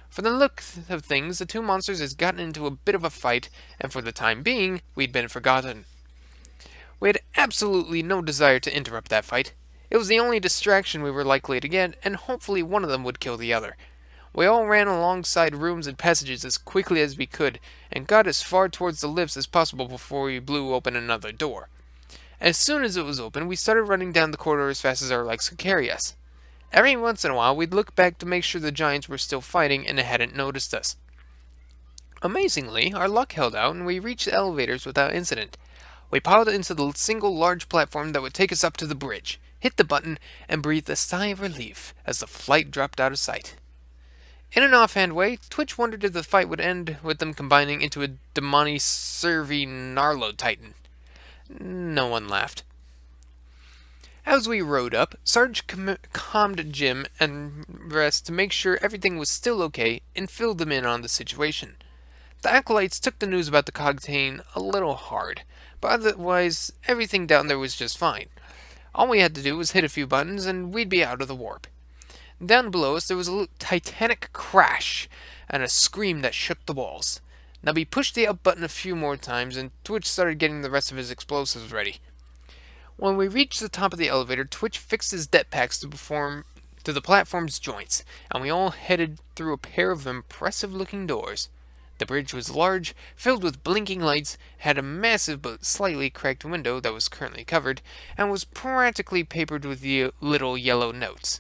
For the look of things, the two monsters had gotten into a bit of a fight, and for the time being, we'd been forgotten. We had absolutely no desire to interrupt that fight. It was the only distraction we were likely to get, and hopefully one of them would kill the other. We all ran alongside rooms and passages as quickly as we could, and got as far towards the lifts as possible before we blew open another door. As soon as it was open, we started running down the corridor as fast as our legs could carry us. Every once in a while, we'd look back to make sure the giants were still fighting and hadn't noticed us. Amazingly, our luck held out, and we reached the elevators without incident. We piled into the single large platform that would take us up to the bridge, hit the button, and breathed a sigh of relief as the flight dropped out of sight. In an offhand way, Twitch wondered if the fight would end with them combining into a demoni servi Narlo Titan. No one laughed. As we rode up, Sarge calmed Jim and rest to make sure everything was still okay and filled them in on the situation. The acolytes took the news about the cogtain a little hard, but otherwise everything down there was just fine. All we had to do was hit a few buttons and we'd be out of the warp. Down below us there was a titanic crash and a scream that shook the walls. Nubby pushed the up button a few more times and Twitch started getting the rest of his explosives ready. When we reached the top of the elevator, Twitch fixed his det packs to the platform's joints, and we all headed through a pair of impressive-looking doors. The bridge was large, filled with blinking lights, had a massive but slightly cracked window that was currently covered, and was practically papered with little yellow notes.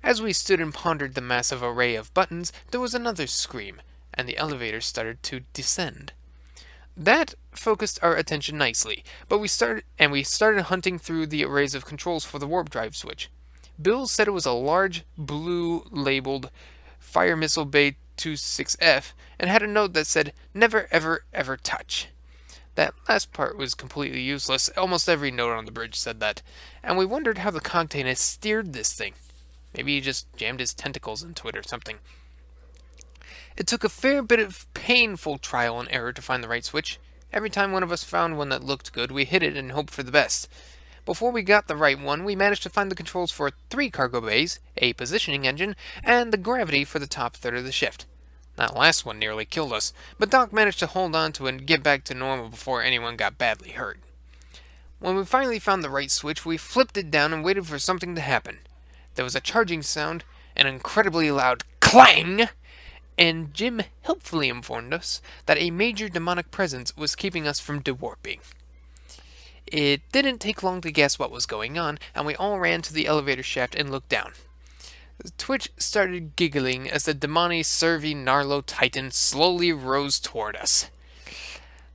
As we stood and pondered the massive array of buttons, there was another scream, and the elevator started to descend. That focused our attention nicely, but we started hunting through the arrays of controls for the warp drive switch. Bill said it was a large, blue labeled Fire Missile Bay 26F and had a note that said, "Never ever ever touch." That last part was completely useless. Almost every note on the bridge said that, and we wondered how the cogtain had steered this thing. Maybe he just jammed his tentacles into it or something. It took a fair bit of painful trial and error to find the right switch. Every time one of us found one that looked good, we hit it and hoped for the best. Before we got the right one, we managed to find the controls for 3 cargo bays, a positioning engine, and the gravity for the top third of the shift. That last one nearly killed us, but Doc managed to hold on to it and get back to normal before anyone got badly hurt. When we finally found the right switch, we flipped it down and waited for something to happen. There was a charging sound, an incredibly loud clang, and Jim helpfully informed us that a major demonic presence was keeping us from dewarping. It didn't take long to guess what was going on, and we all ran to the elevator shaft and looked down. Twitch started giggling as the demoni servi Narlo Titan slowly rose toward us.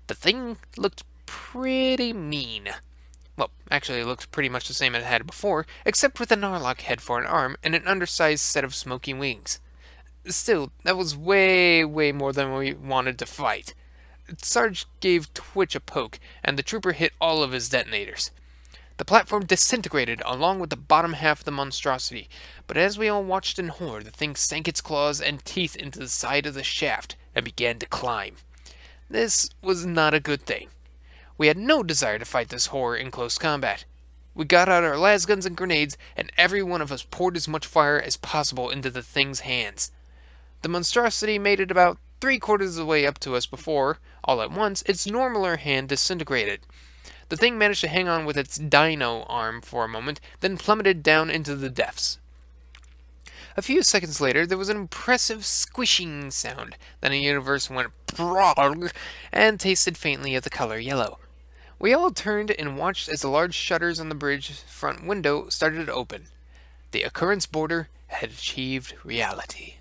The thing looked pretty mean. Well, actually it looked pretty much the same as it had before, except with a Narlock head for an arm and an undersized set of smoky wings. Still, that was way more than we wanted to fight. Sarge gave Twitch a poke, and the trooper hit all of his detonators. The platform disintegrated along with the bottom half of the monstrosity, but as we all watched in horror, the thing sank its claws and teeth into the side of the shaft and began to climb. This was not a good thing. We had no desire to fight this horror in close combat. We got out our las guns and grenades, and every one of us poured as much fire as possible into the thing's hands. The monstrosity made it about 3/4 of the way up to us before, all at once, its normaler hand disintegrated. The thing managed to hang on with its dino arm for a moment, then plummeted down into the depths. A few seconds later, there was an impressive squishing sound. Then the universe went prog and tasted faintly of the color yellow. We all turned and watched as the large shutters on the bridge front window started to open. The occurrence border had achieved reality.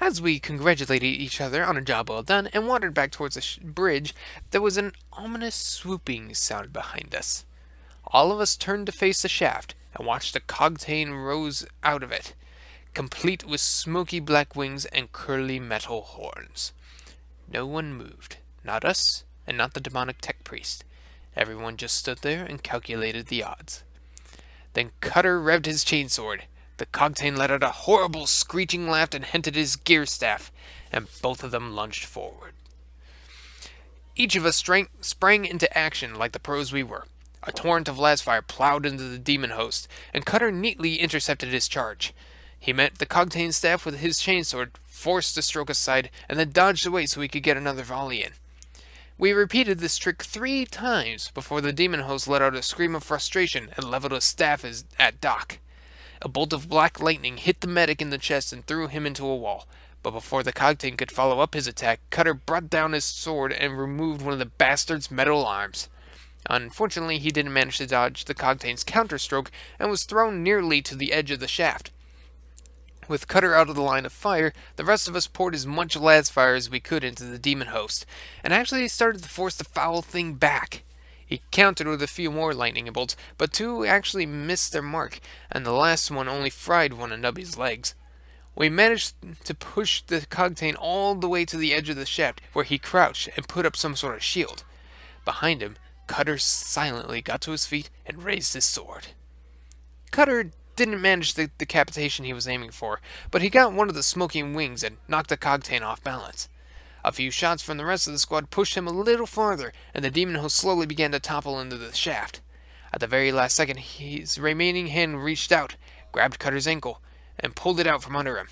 As we congratulated each other on a job well done and wandered back towards the bridge, there was an ominous swooping sound behind us. All of us turned to face the shaft and watched the cogtain rose out of it, complete with smoky black wings and curly metal horns. No one moved. Not us, and not the demonic tech priest. Everyone just stood there and calculated the odds. Then Cutter revved his chainsword. The cogtain let out a horrible screeching laugh and hinted his gear staff, and both of them lunged forward. Each of us sprang into action like the pros we were. A torrent of lasfire plowed into the demon host, and Cutter neatly intercepted his charge. He met the cogtain staff with his chainsword, forced the stroke aside, and then dodged away so he could get another volley in. We repeated this trick 3 times before the demon host let out a scream of frustration and leveled a staff at Doc. A bolt of black lightning hit the medic in the chest and threw him into a wall, but before the cogtain could follow up his attack, Cutter brought down his sword and removed one of the bastard's metal arms. Unfortunately, he didn't manage to dodge the cogtain's counterstroke and was thrown nearly to the edge of the shaft. With Cutter out of the line of fire, the rest of us poured as much lasfire as we could into the demon host, and actually started to force the foul thing back. He countered with a few more lightning bolts, but 2 actually missed their mark, and the last one only fried one of Nubby's legs. We managed to push the cogtain all the way to the edge of the shaft, where he crouched and put up some sort of shield. Behind him, Cutter silently got to his feet and raised his sword. Cutter didn't manage the decapitation he was aiming for, but he got one of the smoking wings and knocked the cogtain off balance. A few shots from the rest of the squad pushed him a little farther, and the demon host slowly began to topple into the shaft. At the very last second, his remaining hand reached out, grabbed Cutter's ankle, and pulled it out from under him.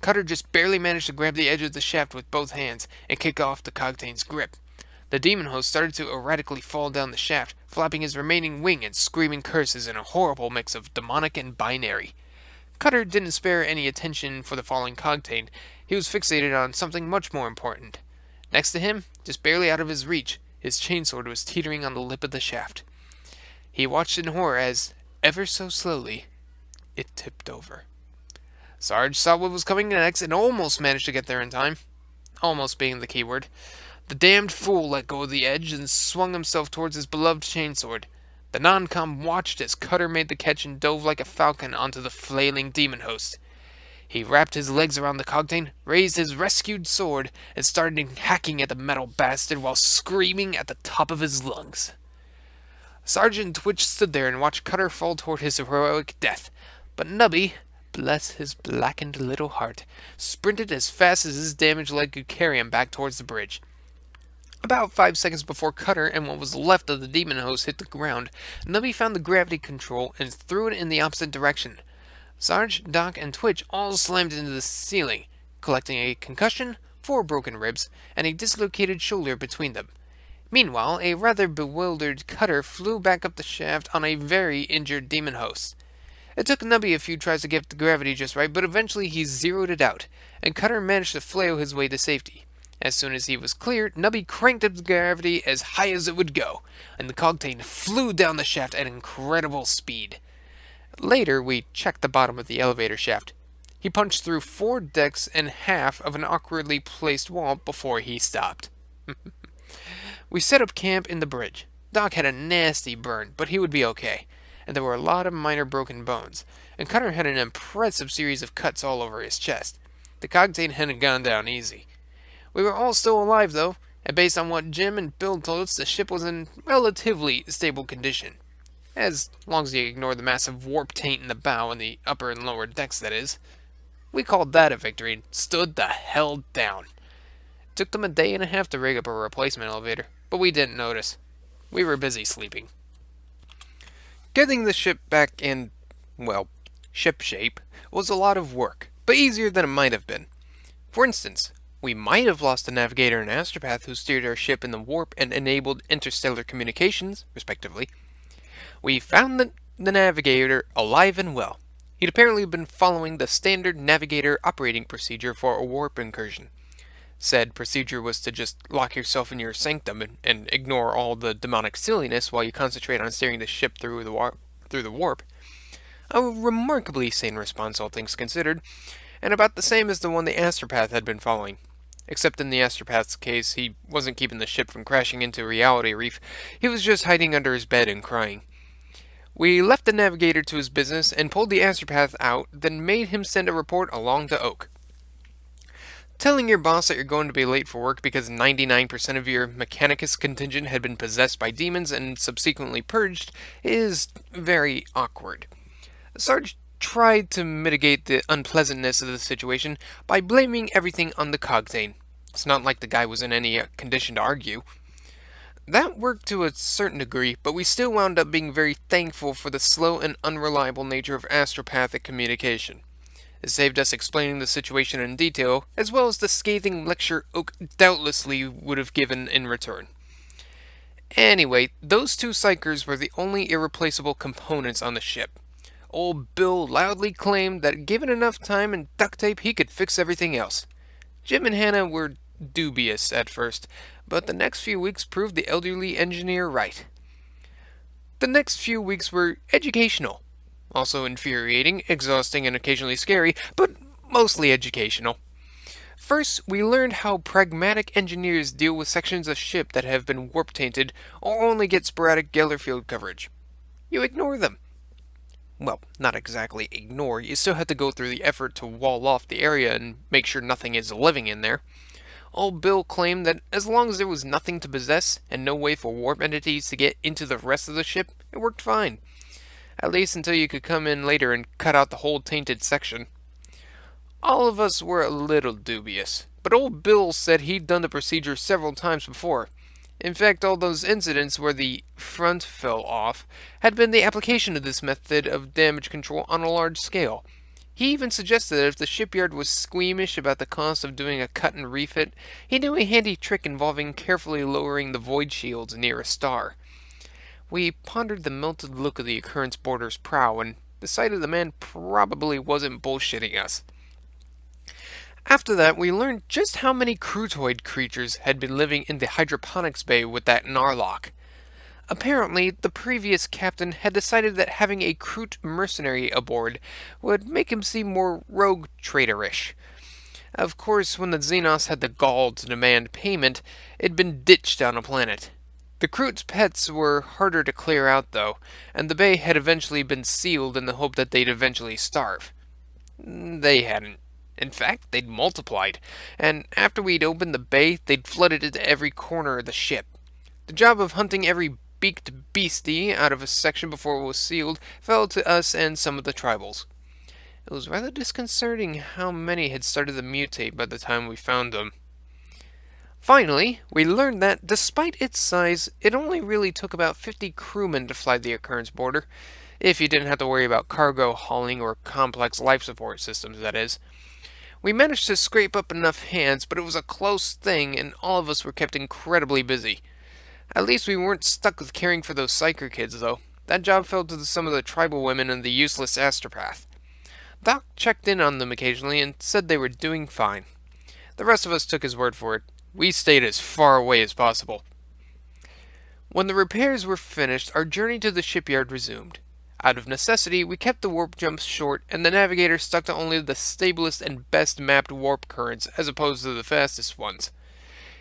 Cutter just barely managed to grab the edge of the shaft with both hands and kick off the cogtain's grip. The demon host started to erratically fall down the shaft, flapping his remaining wing and screaming curses in a horrible mix of demonic and binary. Cutter didn't spare any attention for the falling cogtain. He was fixated on something much more important. Next to him, just barely out of his reach, his chainsword was teetering on the lip of the shaft. He watched in horror as, ever so slowly, it tipped over. Sarge saw what was coming next and almost managed to get there in time. Almost being the key word. The damned fool let go of the edge and swung himself towards his beloved chainsword. The non-com watched as Cutter made the catch and dove like a falcon onto the flailing demon host. He wrapped his legs around the cogtain, raised his rescued sword, and started hacking at the metal bastard while screaming at the top of his lungs. Sergeant Twitch stood there and watched Cutter fall toward his heroic death, but Nubby, bless his blackened little heart, sprinted as fast as his damaged leg could carry him back towards the bridge. About 5 seconds before Cutter and what was left of the demon host hit the ground, Nubby found the gravity control and threw it in the opposite direction. Sarge, Doc, and Twitch all slammed into the ceiling, collecting a concussion, 4 broken ribs, and a dislocated shoulder between them. Meanwhile, a rather bewildered Cutter flew back up the shaft on a very injured demon host. It took Nubby a few tries to get the gravity just right, but eventually he zeroed it out, and Cutter managed to flail his way to safety. As soon as he was clear, Nubby cranked up the gravity as high as it would go, and the cogtain flew down the shaft at incredible speed. Later, we checked the bottom of the elevator shaft. He punched through 4 decks and half of an awkwardly placed wall before he stopped. We set up camp in the bridge. Doc had a nasty burn, but he would be okay, and there were a lot of minor broken bones, and Cutter had an impressive series of cuts all over his chest. The cogtain hadn't gone down easy. We were all still alive, though, and based on what Jim and Bill told us, the ship was in relatively stable condition. As long as you ignore the massive warp taint in the bow and the upper and lower decks, that is. We called that a victory and stood the hell down. It took them a day and a half to rig up a replacement elevator, but we didn't notice. We were busy sleeping. Getting the ship back in, well, ship shape was a lot of work, but easier than it might have been. For instance, we might have lost the navigator and astropath who steered our ship in the warp and enabled interstellar communications, respectively. We found the navigator alive and well. He'd apparently been following the standard navigator operating procedure for a warp incursion. Said procedure was to just lock yourself in your sanctum and ignore all the demonic silliness while you concentrate on steering the ship through the warp. A remarkably sane response, all things considered, and about the same as the one the astropath had been following. Except in the astropath's case, he wasn't keeping the ship from crashing into a reality reef. He was just hiding under his bed and crying. We left the navigator to his business and pulled the astropath out, then made him send a report along to Oak. Telling your boss that you're going to be late for work because 99% of your Mechanicus contingent had been possessed by demons and subsequently purged is very awkward. Sarge tried to mitigate the unpleasantness of the situation by blaming everything on the Cogtane. It's not like the guy was in any condition to argue. That worked to a certain degree, but we still wound up being very thankful for the slow and unreliable nature of astropathic communication. It saved us explaining the situation in detail, as well as the scathing lecture Oak doubtlessly would have given in return. Anyway, those two psychers were the only irreplaceable components on the ship. Old Bill loudly claimed that given enough time and duct tape he could fix everything else. Jim and Hannah were dubious at first, but the next few weeks proved the elderly engineer right. The next few weeks were educational. Also infuriating, exhausting, and occasionally scary, but mostly educational. First, we learned how pragmatic engineers deal with sections of ship that have been warp-tainted or only get sporadic Geller field coverage. You ignore them. Well, not exactly ignore, you still have to go through the effort to wall off the area and make sure nothing is living in there. Old Bill claimed that as long as there was nothing to possess and no way for warp entities to get into the rest of the ship, it worked fine. At least until you could come in later and cut out the whole tainted section. All of us were a little dubious, but old Bill said he'd done the procedure several times before. In fact, all those incidents where the front fell off had been the application of this method of damage control on a large scale. He even suggested that if the shipyard was squeamish about the cost of doing a cut and refit, he knew a handy trick involving carefully lowering the void shields near a star. We pondered the melted look of the Occurrence boarder's prow and decided the man probably wasn't bullshitting us. After that, we learned just how many crutoid creatures had been living in the hydroponics bay with that Narlock. Apparently, the previous captain had decided that having a Kroot mercenary aboard would make him seem more rogue traitorish. Of course, when the Xenos had the gall to demand payment, it'd been ditched on a planet. The Kroot's pets were harder to clear out, though, and the bay had eventually been sealed in the hope that they'd eventually starve. They hadn't. In fact, they'd multiplied, and after we'd opened the bay, they'd flooded into every corner of the ship. The job of hunting every beaked beastie out of a section before it was sealed fell to us and some of the tribals. It was rather disconcerting how many had started to mutate by the time we found them. Finally, we learned that, despite its size, it only really took about 50 crewmen to fly the Occurrence boarder, if you didn't have to worry about cargo hauling or complex life support systems, that is. We managed to scrape up enough hands, but it was a close thing, and all of us were kept incredibly busy. At least we weren't stuck with caring for those psyker kids, though. That job fell to some of the tribal women and the useless astropath. Doc checked in on them occasionally and said they were doing fine. The rest of us took his word for it. We stayed as far away as possible. When the repairs were finished, our journey to the shipyard resumed. Out of necessity, we kept the warp jumps short, and the navigator stuck to only the stablest and best mapped warp currents, as opposed to the fastest ones.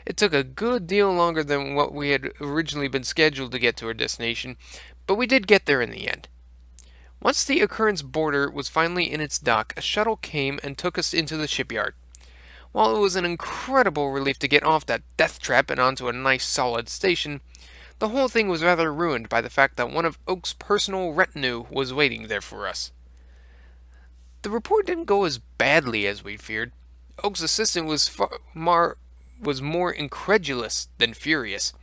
It took a good deal longer than what we had originally been scheduled to get to our destination, but we did get there in the end. Once the Occurrence boarder was finally in its dock, a shuttle came and took us into the shipyard. While it was an incredible relief to get off that death trap and onto a nice solid station, the whole thing was rather ruined by the fact that one of Oak's personal retinue was waiting there for us. The report didn't go as badly as we'd feared. Oak's assistant was more incredulous than furious.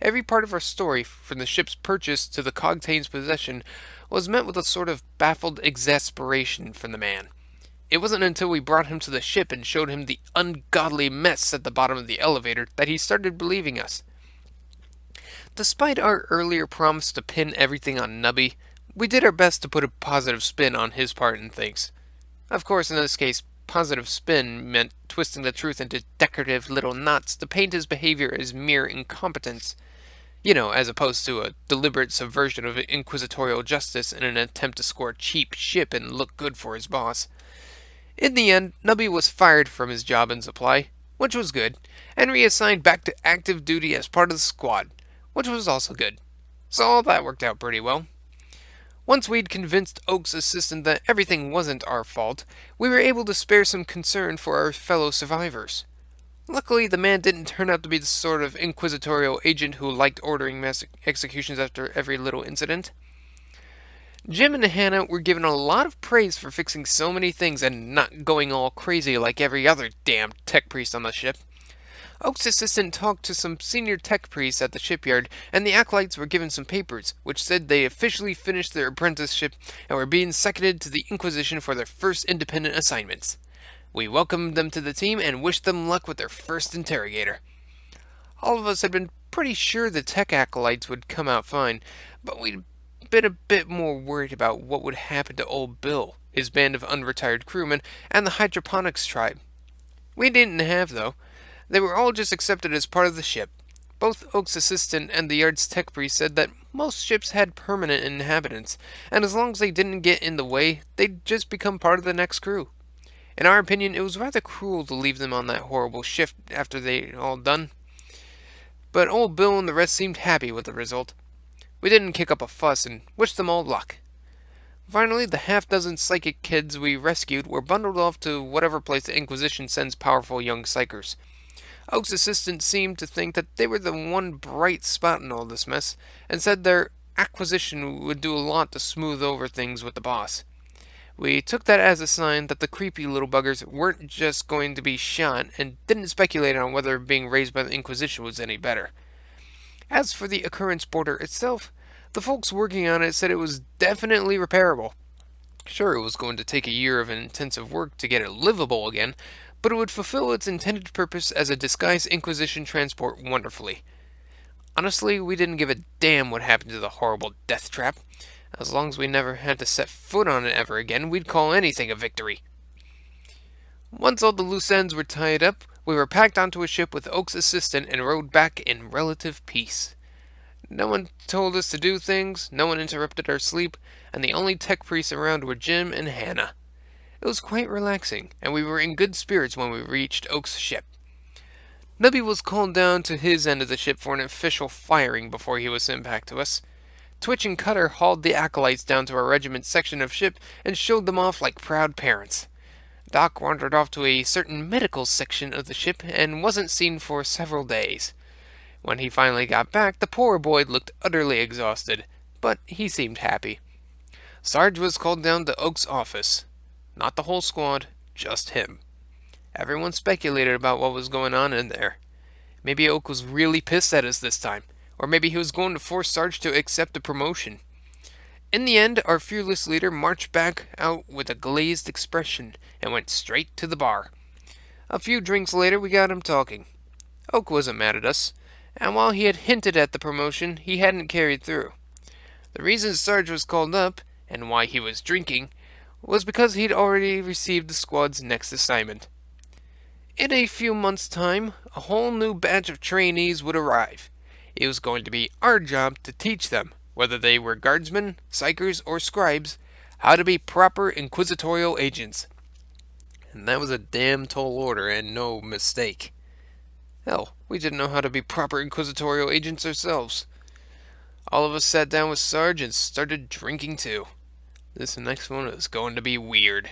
Every part of our story, from the ship's purchase to the Cogtane's possession, was met with a sort of baffled exasperation from the man. It wasn't until we brought him to the ship and showed him the ungodly mess at the bottom of the elevator that he started believing us. Despite our earlier promise to pin everything on Nubby, we did our best to put a positive spin on his part in things. Of course, in this case, positive spin meant twisting the truth into decorative little knots to paint his behavior as mere incompetence. As opposed to a deliberate subversion of inquisitorial justice in an attempt to score a cheap ship and look good for his boss. In the end, Nubby was fired from his job in supply, which was good, and reassigned back to active duty as part of the squad, which was also good. So all that worked out pretty well. Once we'd convinced Oak's assistant that everything wasn't our fault, we were able to spare some concern for our fellow survivors. Luckily, the man didn't turn out to be the sort of inquisitorial agent who liked ordering mass executions after every little incident. Jim and Hannah were given a lot of praise for fixing so many things and not going all crazy like every other damn tech priest on the ship. Oak's assistant talked to some senior tech priests at the shipyard, and the acolytes were given some papers, which said they officially finished their apprenticeship and were being seconded to the Inquisition for their first independent assignments. We welcomed them to the team and wished them luck with their first interrogator. All of us had been pretty sure the tech acolytes would come out fine, but we'd been a bit more worried about what would happen to old Bill, his band of unretired crewmen, and the hydroponics tribe. We didn't have, though. They were all just accepted as part of the ship. Both Oak's assistant and the yard's tech priest said that most ships had permanent inhabitants, and as long as they didn't get in the way, they'd just become part of the next crew. In our opinion, it was rather cruel to leave them on that horrible shift after they'd all done. But old Bill and the rest seemed happy with the result. We didn't kick up a fuss and wished them all luck. Finally, the half-dozen psychic kids we rescued were bundled off to whatever place the Inquisition sends powerful young psychers. Oak's assistant seemed to think that they were the one bright spot in all this mess, and said their acquisition would do a lot to smooth over things with the boss. We took that as a sign that the creepy little buggers weren't just going to be shot, and didn't speculate on whether being raised by the Inquisition was any better. As for the occurrence border itself, the folks working on it said it was definitely repairable. Sure, it was going to take a year of intensive work to get it livable again, but it would fulfill its intended purpose as a disguised Inquisition transport wonderfully. Honestly, we didn't give a damn what happened to the horrible death trap. As long as we never had to set foot on it ever again, we'd call anything a victory. Once all the loose ends were tied up, we were packed onto a ship with Oak's assistant and rode back in relative peace. No one told us to do things, no one interrupted our sleep, and the only tech priests around were Jim and Hannah. It was quite relaxing, and we were in good spirits when we reached Oak's ship. Nubby was called down to his end of the ship for an official firing before he was sent back to us. Twitch and Cutter hauled the acolytes down to our regiment's section of ship and showed them off like proud parents. Doc wandered off to a certain medical section of the ship and wasn't seen for several days. When he finally got back, the poor boy looked utterly exhausted, but he seemed happy. Sarge was called down to Oak's office. Not the whole squad, just him. Everyone speculated about what was going on in there. Maybe Oak was really pissed at us this time, or maybe he was going to force Sarge to accept a promotion. In the end, our fearless leader marched back out with a glazed expression and went straight to the bar. A few drinks later, we got him talking. Oak wasn't mad at us, and while he had hinted at the promotion, he hadn't carried through. The reason Sarge was called up, and why he was drinking, was because he'd already received the squad's next assignment. In a few months' time, a whole new batch of trainees would arrive. It was going to be our job to teach them, whether they were guardsmen, psychers, or scribes, how to be proper inquisitorial agents. And that was a damn tall order, and no mistake. Hell, we didn't know how to be proper inquisitorial agents ourselves. All of us sat down with Sarge and started drinking too. This next one is going to be weird.